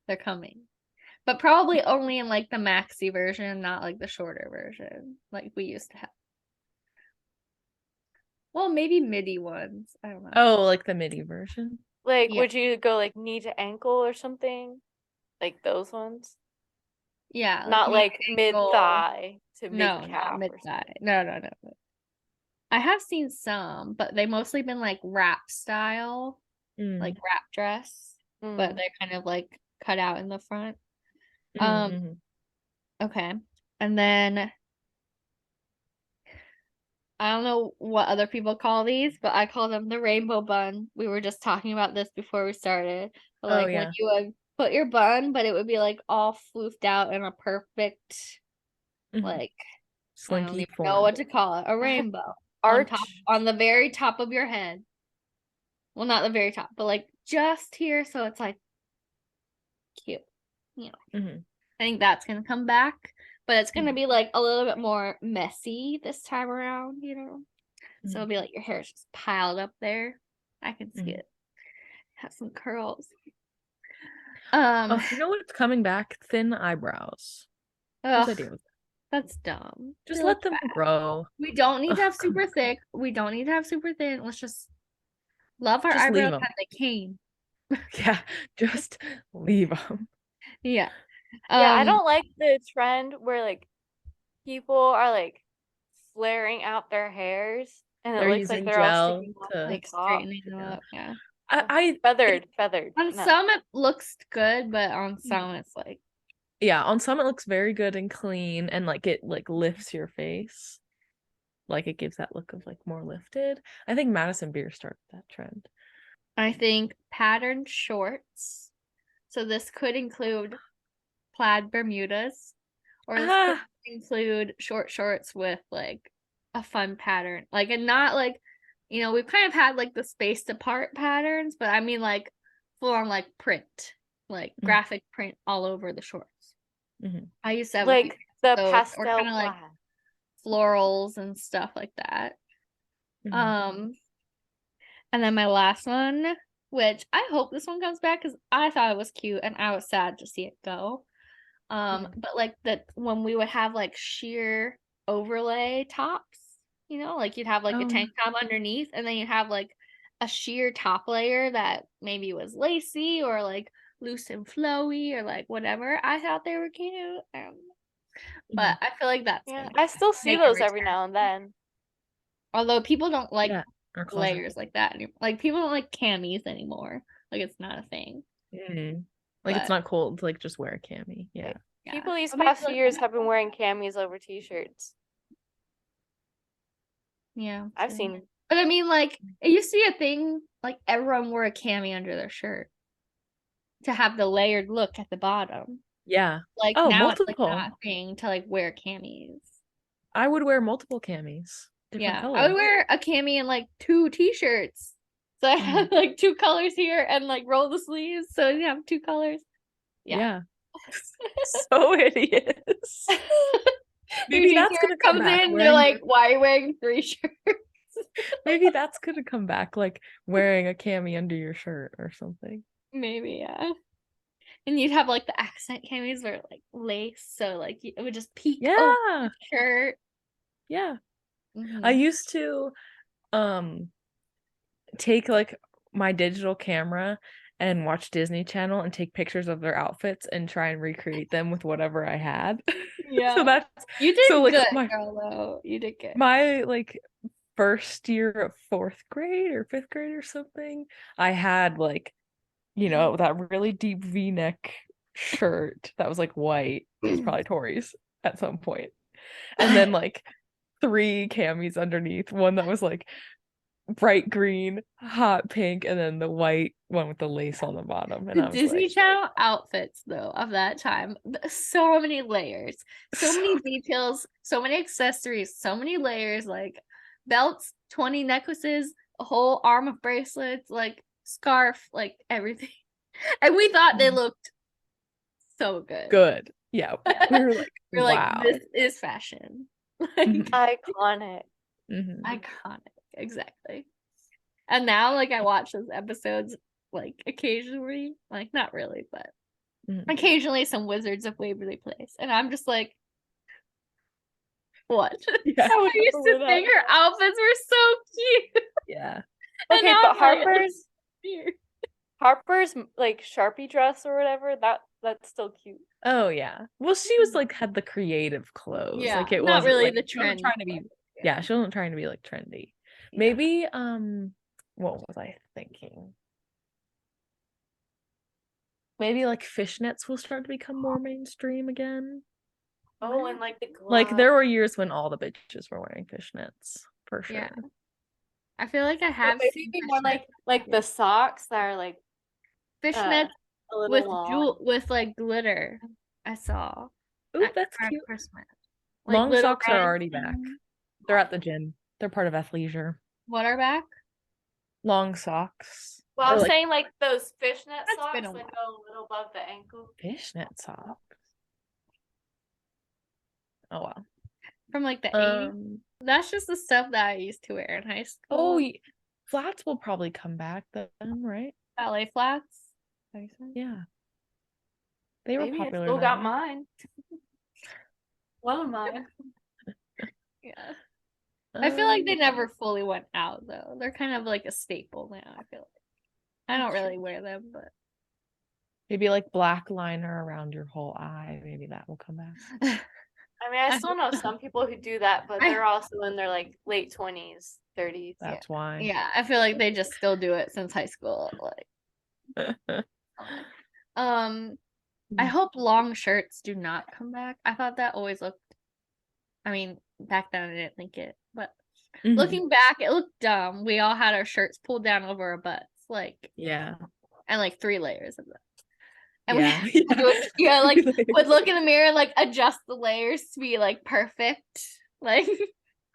They're coming. But probably only in like the maxi version, not like the shorter version like we used to have. Well, maybe midi ones. I don't know. Oh, like the midi version? Like, Yeah. would you go like knee to ankle or something? Like those ones? Yeah. Not knee like to mid ankle. thigh to mid No, calf. not mid thigh. No. I have seen some, but they mostly been like wrap style, like wrap dress, but they're kind of like cut out in the front. Okay. And then I don't know what other people call these, but I call them the rainbow bun. We were just talking about this before we started. But, like when yeah. you would put your bun, but it would be like all floofed out in a perfect like I don't Slinky even form. know what to call it. A rainbow. Arch. On the very top of your head. Well, not the very top, but like just here, so it's like cute. You know. I think that's gonna come back, but it's gonna be like a little bit more messy this time around, you know. So it'll be like your hair's just piled up there. I can see it. Have some curls. Oh, you know what's coming back? Thin eyebrows. Whose idea was that? That's dumb. Just They let look them bad. grow. We don't need to have come super on. thick. We don't need to have super thin. Let's just love our Just leave eyebrows 'em. as they came. Yeah, just leave them. Yeah. Yeah, I don't like the trend where like people are like flaring out their hairs and it They're looks like using they're all gel sticking off to the like top. straightening them up. Yeah. I Feathered. On No. some it looks good, but on some it's like yeah, on some it looks very good and clean and like it like lifts your face. Like it gives that look of like more lifted. I think Madison Beer started that trend. I think patterned shorts. So this could include plaid Bermudas, or this could include short shorts with like a fun pattern. Like, and not like, you know, we've kind of had like the spaced apart patterns, but I mean like full on like print, like graphic print all over the shorts. I used to have like the those, pastel or kind of like plaid. florals and stuff like that. And then my last one, which I hope this one comes back because I thought it was cute and I was sad to see it go. But like when we would have like sheer overlay tops, you know, like you'd have like a tank top underneath and then you have like a sheer top layer that maybe was lacy or like loose and flowy or like whatever. I thought they were cute. But I feel like that's Yeah, gonna I still see make a those every return. now and then. Although people don't like our closet. layers like that anymore. Like people don't like camis anymore. Like it's not a thing. Like it's not cool to like just wear a cami. Yeah. People these past few years have been wearing camis over t-shirts. Yeah. I've seen. But I mean, like, it used to be a thing, like, everyone wore a cami under their shirt to have the layered look at the bottom. Yeah. Like, now it's, like, not a thing to, like, wear camis. I would wear multiple camis. Different colors. I would wear a cami and, like, 2 t-shirts. So I have, like, 2 colors here and, like, roll the sleeves so you have 2 colors. Yeah. So hideous. Maybe that's gonna come back. You're like, why are you wearing 3 shirts? Maybe that's gonna come back, like wearing a cami under your shirt or something. Maybe, yeah. And you'd have like the accent camis where like lace, so like it would just peek over the shirt. Yeah. I used to take like my digital camera and watch Disney Channel and take pictures of their outfits and try and recreate them with whatever I had. Yeah. So that's you did so like good, girl, though. You did good. My like first year of 4th grade or 5th grade or something, I had like, you know, that really deep V-neck shirt that was like white. It was probably Tori's at some point. And then like 3 camis underneath, one that was like bright green, hot pink, and then the white one with the lace on the bottom. And The I was Disney like, Channel outfits, though, of that time, so many layers, so many details, so many accessories, so many layers, like belts, 20 necklaces, a whole arm of bracelets, like scarf, like everything. And we thought they looked so good. good. Yeah. We were like, We're wow. like, this is fashion. Like, Mhm. Iconic. Mhm. iconic, exactly. And now, like, I watch those episodes, like, occasionally, like, not really, but Mhm. occasionally some Wizards of Waverly Place, and I'm just like, what? Yeah. I used to think her outfits were so cute. Yeah. And Okay, now but I'm like, it looks Harper's weird. like Sharpie dress or whatever, that's still cute. Oh yeah. Well, she was like had the creative clothes. Yeah, Like it not wasn't really like, the she wasn't trend. trying to be yeah, she wasn't trying to be like trendy. Yeah. Maybe what was I thinking? Maybe like fishnets will start to become more mainstream again. Oh, and like the Like glove. there were years when all the bitches were wearing fishnets for sure. Yeah. I feel like I But have maybe seen be more fishnets. like the socks that are like Fishnets a little with long. with like glitter. I saw Ooh, at that's for cute. Christmas. Long little socks are red already back. things. They're at the gym. They're part of athleisure. What are back? Long socks. Well, Or, I'm like, saying like those fishnet That's socks been that a go while. a little above the ankle. fishnet socks. Oh wow. From like the 80s. That's just the stuff that I used to wear in high school. Flats will probably come back then, right? Ballet flats. Yeah. They were Maybe I popular. still got then. mine. One of mine. Yeah. I feel like they Um, never fully went out though. They're kind of like a staple now, I feel like. I don't That's really true. wear them, but maybe like black liner around your whole eye. Maybe that will come back. I mean, I still know some people who do that, but they're also in their like late 20s, 30s. That's why. yeah, I feel like they just still do it since high school. Like I hope long shirts do not come back. I thought that always looked I mean, back then I didn't think it, but Mhm. looking back, it looked dumb. We all had our shirts pulled down over our butts, like Yeah. and like 3 layers of them. And Yeah. like would look in the mirror, like adjust the layers to be like perfect, like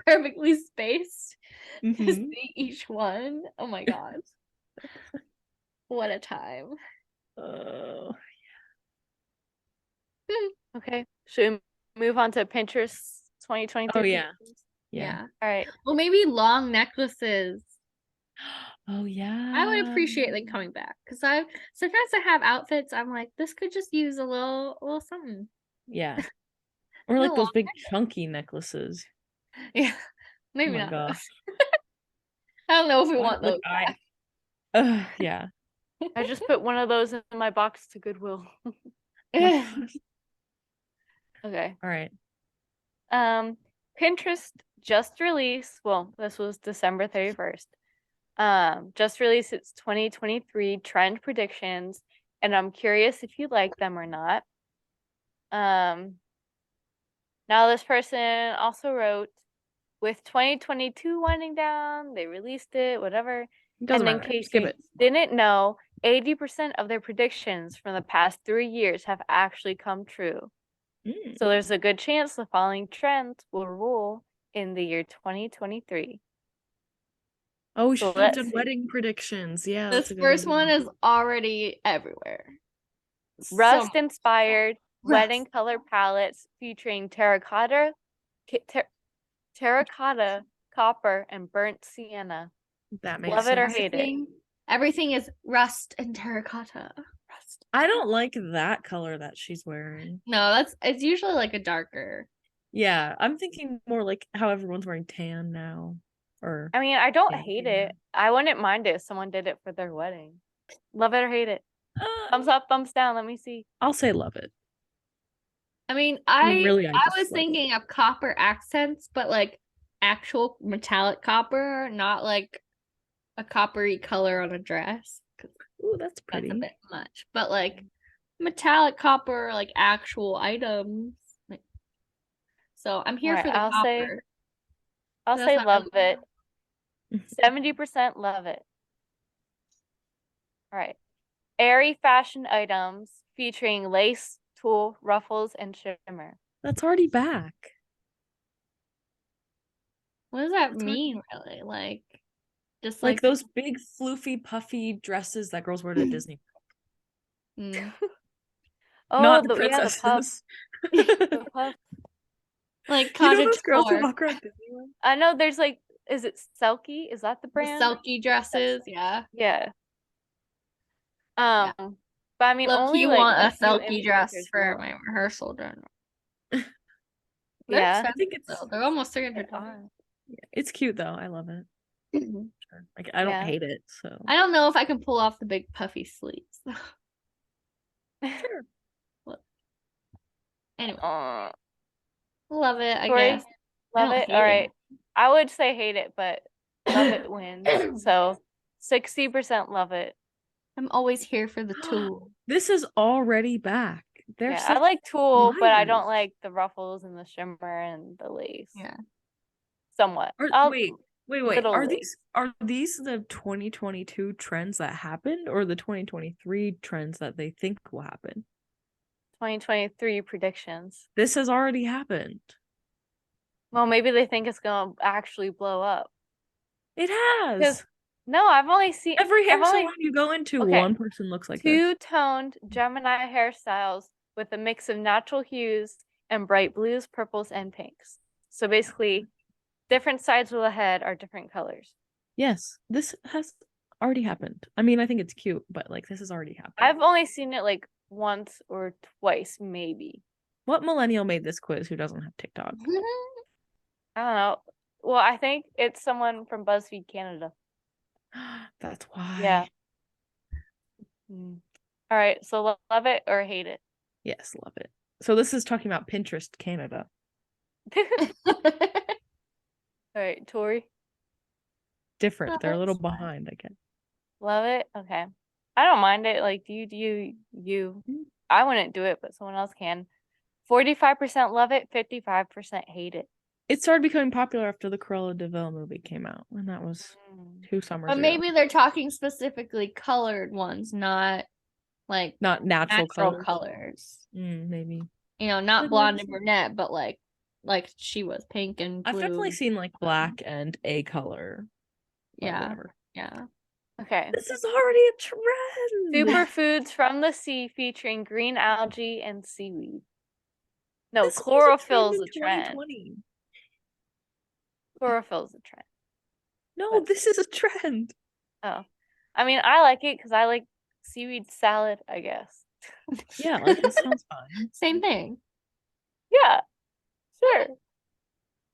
perfectly spaced to Mhm. see each one. Oh my god. What a time. Oh. Okay. Should we move on to Pinterest 2023? Oh, yeah. Yeah. All right. Well, maybe long necklaces. Oh yeah. I would appreciate them coming back because I sometimes I have outfits. I'm like, this could just use a little something. Yeah. Or like No those big chunky necklaces. Yeah, maybe Oh my not. gosh. Those. I don't know if we Why- want like, those. back. yeah. I just put one of those in my box to Goodwill. Oh Okay. All right. Pinterest just released, well, this was December 31st. Just released its 2023 trend predictions, and I'm curious if you like them or not. Now this person also wrote, with 2022 winding down, they released it, whatever. Doesn't And in matter. case Skip you it. didn't know, 80% of their predictions from the past 3 years have actually come true. Mm. So there's a good chance the following trends will rule in the year 2023. Oh, we So should have let's done see. wedding predictions. Yeah. This that's a good first idea. one is already everywhere. Rust inspired Rust. wedding color palettes featuring terracotta, copper, and burnt sienna. That makes Love it or sense. hate it. Everything is rust and terracotta. Rust. I don't like that color that she's wearing. No, it's usually like a darker. Yeah, I'm thinking more like how everyone's wearing tan now. Or I mean, I don't pink, hate yeah. it. I wouldn't mind it if someone did it for their wedding. Love it or hate it. Thumbs uh, up, thumbs down. Let me see. I'll say love it. I mean, I mean, really, I I just was like it. thinking of copper accents, but like actual metallic copper, not like a coppery color on a dress. 'Cause Ooh, that's that's pretty. a bit much. But like metallic copper, like actual items. Like, so I'm here Alright, for the I'll say copper. I'll That's say not love really- it. 70% love it. Alright. Airy fashion items featuring lace, tulle, ruffles, and shimmer. That's already back. What does that That's hard. mean, really? Like, just Like those big floofy puffy dresses that girls wear to Disney. mm, Oh, Not the yeah, the puff. princesses. The puff. like You know cottage those girls who core, walk around Disneyland? I know there's like, is it Selkie? Is that the the brand? silky dresses. Yeah. Yeah. Yeah. But I mean, Look, only you like want a a few silky dress influencers for wore my them. rehearsal dinner. They're Yeah. I expensive, think it's though. They're almost They $300. are. it's cute though. I love it. Sure. Like I don't Yeah. hate it. So I don't know if I can pull off the big puffy sleeves. sure. Anyway, Uh, love it, I Tori, guess. I love don't it. hate All it. right. I would say hate it, but love it wins. So 60% love it. I'm always here for the tool. This is already back. They're Yeah, I such like tulle, but I don't liars. like the ruffles and the shimmer and the lace. Yeah. Somewhat. Wait. little Are lace. these the 2022 trends that happened or the 2023 trends that they think will happen? 2023 predictions. This has already happened. Well, maybe they think it's gonna actually blow up. It has. 'Cause no, I've only seen Every hair I've only salon you go into, Okay. one person looks like this. two-toned Gemini hairstyles with a mix of natural hues and bright blues, purples, and pinks. So basically, different sides of the head are different colors. Yes, this has already happened. I mean, I think it's cute, but like this has already happened. I've only seen it like once or twice, maybe. What millennial made this quiz who doesn't have TikTok? I don't know. Well, I think it's someone from BuzzFeed Canada. That's why. Yeah. All right, so love it or hate it. Yes, love it. So this is talking about Pinterest Canada. All right, Tori, Different. They're a little That's fine. behind, I guess. love it. Okay, I don't mind it. Like, do you. I wouldn't do it, but someone else can. 45% love it, 55% hate it. It started becoming popular after the Cruella de Vil movie came out, and that was 2 summers But ago. maybe they're talking specifically colored ones, not like Not natural colors. colors. Maybe. You know, not Good blonde ones. and brunette, but like she was pink and blue. I've definitely seen like black and a color. but Yeah. whatever. Yeah. Okay. This is already a trend. Superfoods from the sea featuring green algae and seaweed. No, This was chlorophyll's in a trend. 2020. Chlorophyll's a trend. No, But- this is a trend. Oh, I mean, I like it because I like seaweed salad, I guess. Yeah, like this sounds fine. Same thing. Yeah, sure.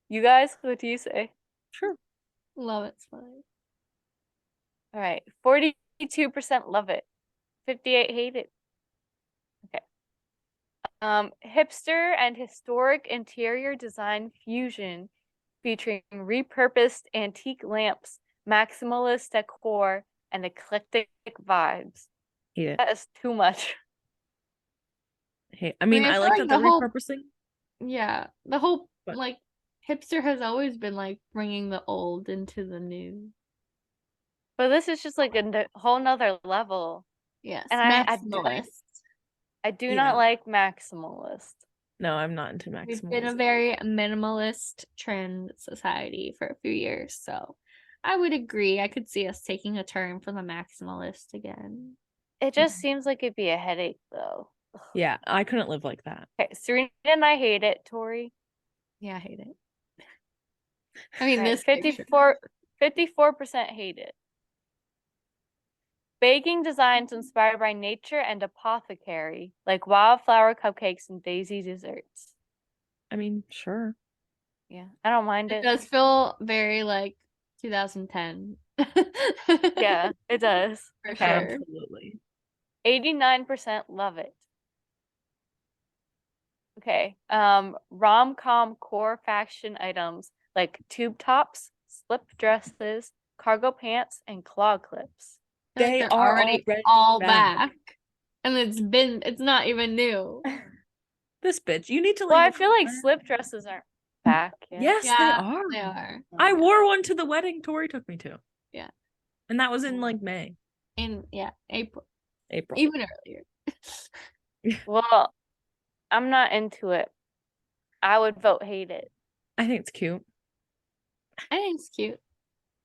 You guys, what do you say? Sure. Love it's fine. All right, 42% love it, 58 hate it. Okay. Hipster and historic interior design fusion featuring repurposed antique lamps, maximalist decor, and eclectic vibes. Hate it. That is too much. I mean, I I feel like like that the they're whole- repurposing. Yeah. The whole But- like hipster has always been like bringing the old into the new. But this is just like a whole nother level. Yes. And I maximalist. I do Yeah. not like maximalist. No, I'm not into We've been a maximalism. very minimalist trend society for a few years, so I would agree. I could see us taking a turn for the maximalist again. It just seems like it'd be a headache though. Yeah, I couldn't live like that. Okay, Serena and I hate it, Tori. Yeah, I hate it. I mean, Alright, this picture. 54% hate it. Baking designs inspired by nature and apothecary, like wildflower cupcakes and daisy desserts. I mean, sure. Yeah, I don't mind It it. does feel very like 2010. Yeah, it does. For Okay. sure. Absolutely. 89% love it. Okay. Rom-com core fashion items like tube tops, slip dresses, cargo pants, and claw clips. I feel like They they're are already already all back. back. And it's not even new. This bitch, you need to Well, leave I a feel like comment. slip dresses aren't back yet. Yes, they Yeah, are. they are. I wore one to the wedding Tori took me to. Yeah. And that was in like May, In April. April. Even earlier. Well, I'm not into it. I would vote hate it. I think it's cute. I think it's cute.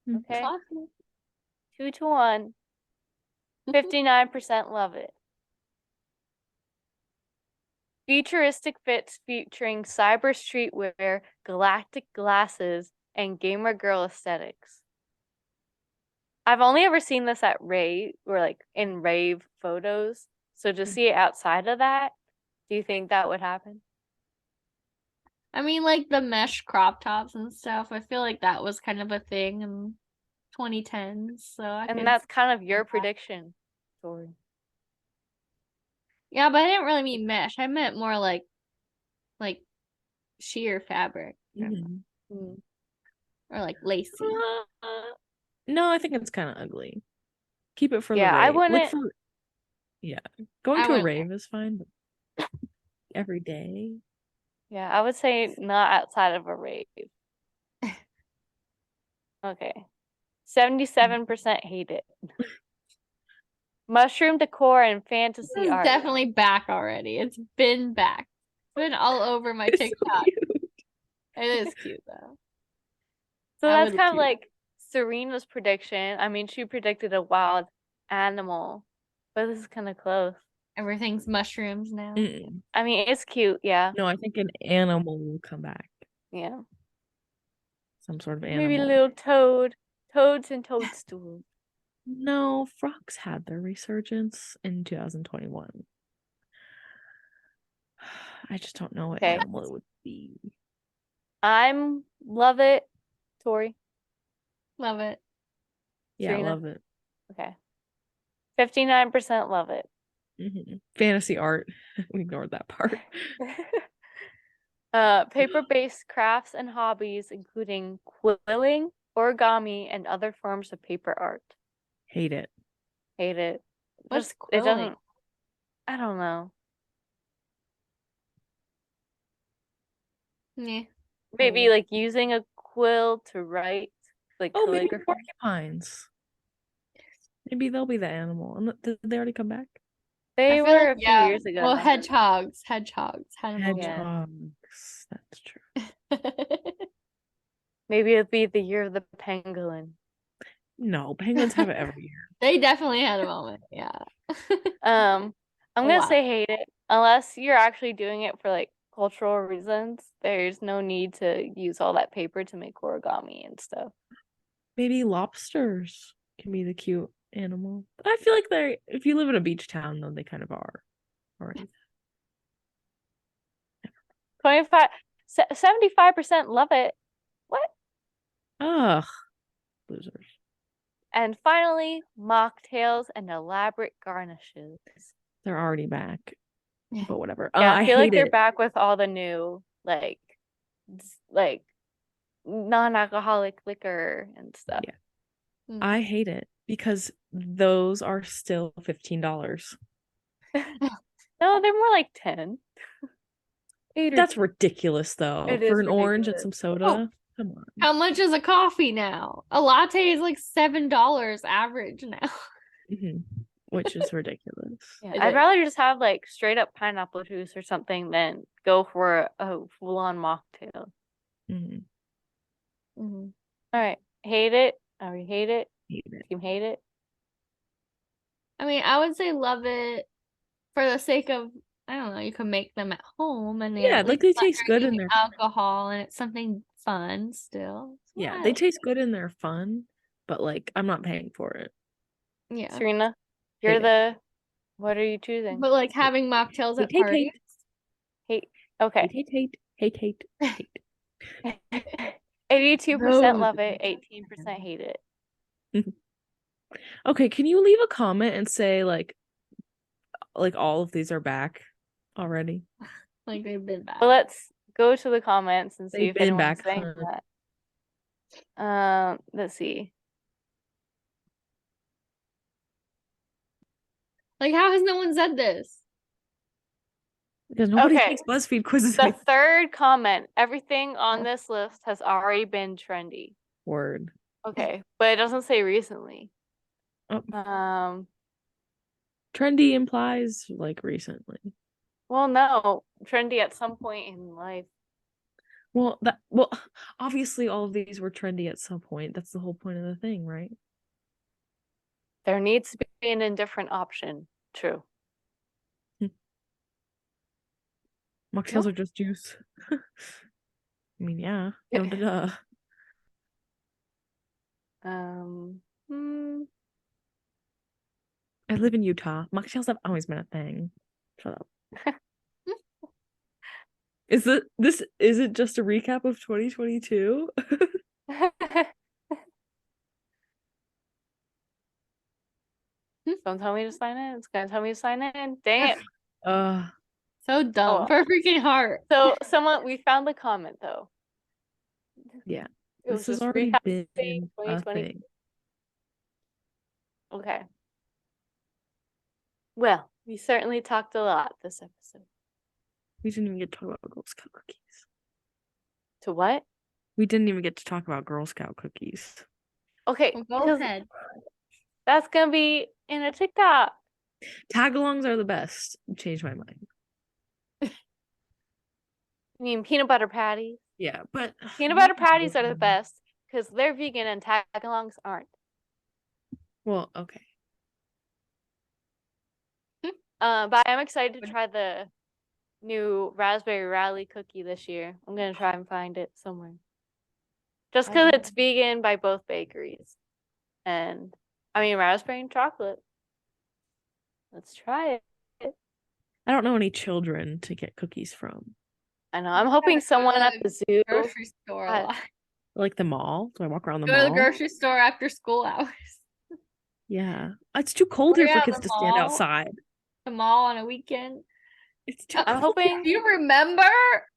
Okay. Classy. 2-1. 59% love it. Futuristic fits featuring cyber streetwear, galactic glasses, and gamer girl aesthetics. I've only ever seen this at rave or like in rave photos. So to see it outside of that, do you think that would happen? I mean, like the mesh crop tops and stuff. I feel like that was kind of a thing in 2010s. So I And could that's kind of your that. prediction, Tori. Yeah, but I didn't really mean mesh. I meant more like sheer fabric Mhm. or like lacy. No, I think it's kind of ugly. Keep it for Yeah, the I rave. Like wouldn't- for, yeah, going I to a wouldn't rave is fine, but every day. Yeah, I would say not outside of a rave. Okay. 77% hate it. Mushroom decor and fantasy This is art. definitely back already. It's been back. It's been all over my It's so TikTok. cute. It is cute though. So I that's would kind of cute. like Serena's prediction. I mean, she predicted a wild animal, but this is kind of close. Everything's mushrooms now. Mm-mm. I mean, it's cute, yeah. No, I think an animal will come back. Yeah. Some sort of Maybe a animal. little toad. Toads and toadstools. No, frogs had their resurgence in 2021. I just don't know what Okay. animal it would be. I'm love it. Tori. Love it. Yeah, Serena? I love it. Okay. 59% love it. Fantasy art. We ignored that part. Paper-based crafts and hobbies, including quilling, origami, and other forms of paper art. Hate it. Hate it. What's Just it quilling? doesn't. I don't know. Yeah. Maybe like using a quill to write, like Oh, maybe calligraphy. porcupines. Maybe they'll be the animal. Did they already come back? They I feel were like, a few years ago. Well, hedgehogs. Hedgehogs. Hedgehogs. That's true. Maybe it'll be the year of the pangolin. No, penguins have it every year. They definitely had a moment. Yeah. I'm Oh, gonna wow. say hate it unless you're actually doing it for like cultural reasons. There's no need to use all that paper to make origami and stuff. Maybe lobsters can be the cute animal. I feel like they're, if you live in a beach town, though, they kind of are already. 75% love it. What? Ugh, losers. And finally, mocktails and elaborate garnishes. They're already back, but whatever. Yeah, I feel like hate they're it. back with all the new like non-alcoholic liquor and stuff. Yeah. I hate it because those are still $15. No, they're more like 10. That's ridiculous, though. It For is an orange and ridiculous. some soda. Come on. How much is a coffee now? A latte is like $7 average now. Which is ridiculous. Yeah, It I'd is. rather just have like straight up pineapple juice or something than go for a full-on mocktail. Mhm. All right, hate it. I already hate it. Hate it. Team hate it. I mean, I would say love it for the sake of, I don't know, you can make them at home and Yeah, at like least they not taste good in drinking their alcohol and it's something fun still. So yeah, I they like taste good and they're fun, but like I'm not paying for it. it. Yeah. Serena, you're Hate the. What are you choosing? But like having mocktails at Hate, parties. Hate. Okay. Hate. 82% No. love it. 18% hate it. Okay, can you leave a comment and say like all of these are back already? Like they've been back. But let's go to the comments and see They've if been anyone's back, saying huh? that. Let's see. Like, how has no one said this? Because nobody Okay. takes BuzzFeed quizzes. The third comment, everything on this list has already been trendy. Word. Okay, but it doesn't say recently. Oh, Um, trendy implies like recently. well, no, trendy at some point in life. Well, obviously all of these were trendy at some point. That's the whole point of the thing, right? There needs to be an indifferent option. True. Mocktails are just juice. I mean, yeah. No, duh. Hmm. I live in Utah. Mocktails have always been a thing. Shut up. Is it just a recap of 2022? Don't tell me to sign in. It's gonna tell me to sign in. Dang it. So dumb Oh. for a freaking heart. So we found the comment though. Yeah. It This was has just already recapping been a 2020. thing. Okay. Well, we certainly talked a lot this episode. We didn't even get to talk about Girl Scout cookies. To what? We didn't even get to talk about Girl Scout cookies. Okay, Well, go because ahead. that's gonna be in a TikTok. Tagalongs are the best. Changed my mind. I mean, peanut butter patties. Yeah, but Peanut butter patties are the best because they're vegan and tagalongs aren't. Well, okay. But I'm excited to try the new raspberry rally cookie this year. I'm gonna try and find it somewhere. Just because it's vegan by both bakeries. And I mean raspberry and chocolate. Let's try it. I don't know any children to get cookies from. I know. I'm hoping someone at the zoo. Grocery store a lot. Like the mall? Do I walk around the Go mall? to the grocery store after school hours. Yeah. It's too cold here for kids to stand outside. The mall on a weekend. It's too I'm hoping. Do you remember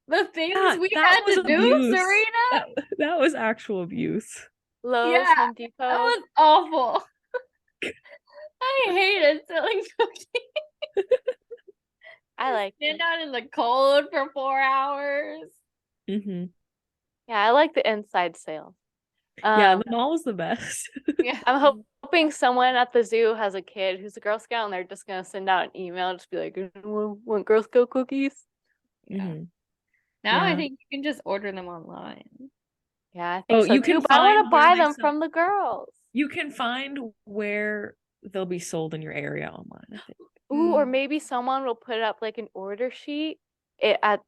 the things we had to do, Serena? That was actual abuse. Lowe's, Home Depot. That was awful. I hated selling cookies. I like stand out in the cold for 4 hours. Mm-hmm. Yeah, I like the inside sales. Yeah, the mall was the best. Yeah. I'm hoping someone at the zoo has a kid who's a Girl Scout and they're just gonna send out an email, just be like, want Girl Scout cookies? Yeah. Mm-hmm. Now Yeah. I think you can just order them online. Yeah, I think so you too, can but I want find to buy where they them sell- from the girls. You can find where they'll be sold in your area online, I think. Ooh, or maybe someone will put up like an order sheet at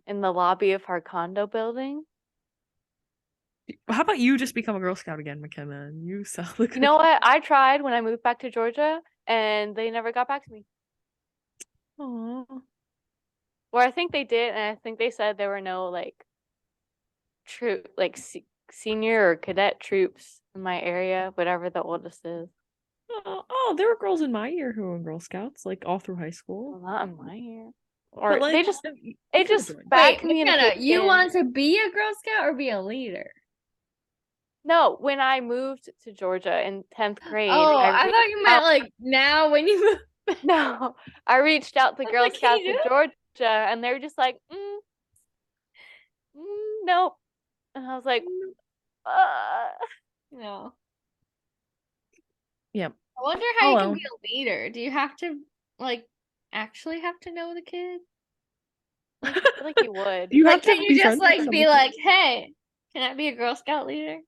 in the lobby of our condo building. How about you just become a Girl Scout again, McKenna, and you sell the cookies? You know what? I tried when I moved back to Georgia, and they never got back to me. Aww. Or I think they did, and I think they said there were no like senior or cadet troops in my area, whatever the oldest is. Oh, there were girls in my year who were in Girl Scouts, like all through high Well, school. not in my year. Or But, they like, just you it could've just joined. bad Wait, McKenna, communication. you want to be a Girl Scout or be a leader? No, when I moved to Georgia in 10th grade, Oh, I thought you meant out- like now when you move. No, I reached out to I was Girl like, can Scouts you in do it? Georgia, and they were just like, nope. And I was like, No. Yep. I wonder how you Oh, can well. be a leader. Do you have to like actually have to know the kid? I feel like you would. You Like, have to can you be just friends with like some be of like, hey, can I be a Girl Scout leader?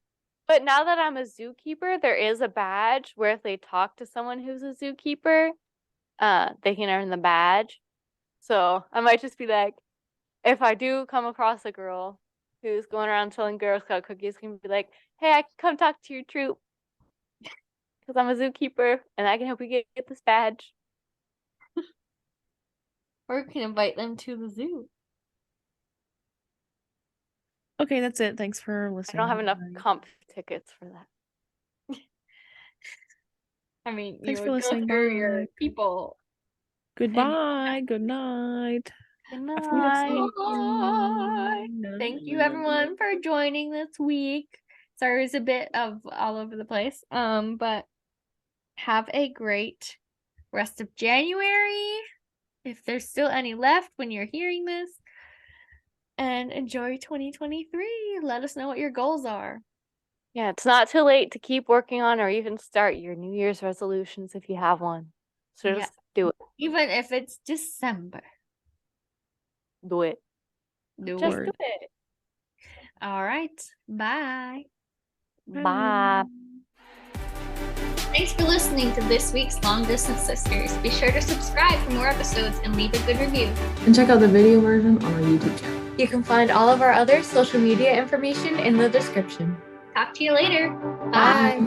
But now that I'm a zookeeper, there is a badge where if they talk to someone who's a zookeeper, they can earn the badge. So I might just be like, if I do come across a girl who's going around selling Girl Scout cookies, can be like, hey, I can come talk to your troop because I'm a zookeeper and I can help you get this badge. Or you can invite them to the zoo. Okay, that's it. Thanks for I listening. don't have enough Bye. comp tickets for that. I mean, Thanks you for would go listening. through your Bye. people. Goodbye. Good night. Good Auf Wiedersehen. night. Bye. Thank you everyone for joining this week. Sorry, it's a bit of all over the place. But have a great rest of January, if there's still any left when you're hearing this, and enjoy 2023. Let us know what your goals are. Yeah, it's not too late to keep working on or even start your New Year's resolutions if you have one. So Yeah. just do it. Even if it's December. Do it. Do Just it. do it. All right. Bye. Bye. Thanks for listening to this week's Long Distance Sisters. Be sure to subscribe for more episodes and leave a good review. And check out the video version on our YouTube channel. You can find all of our other social media information in the description. Talk to you later. Bye.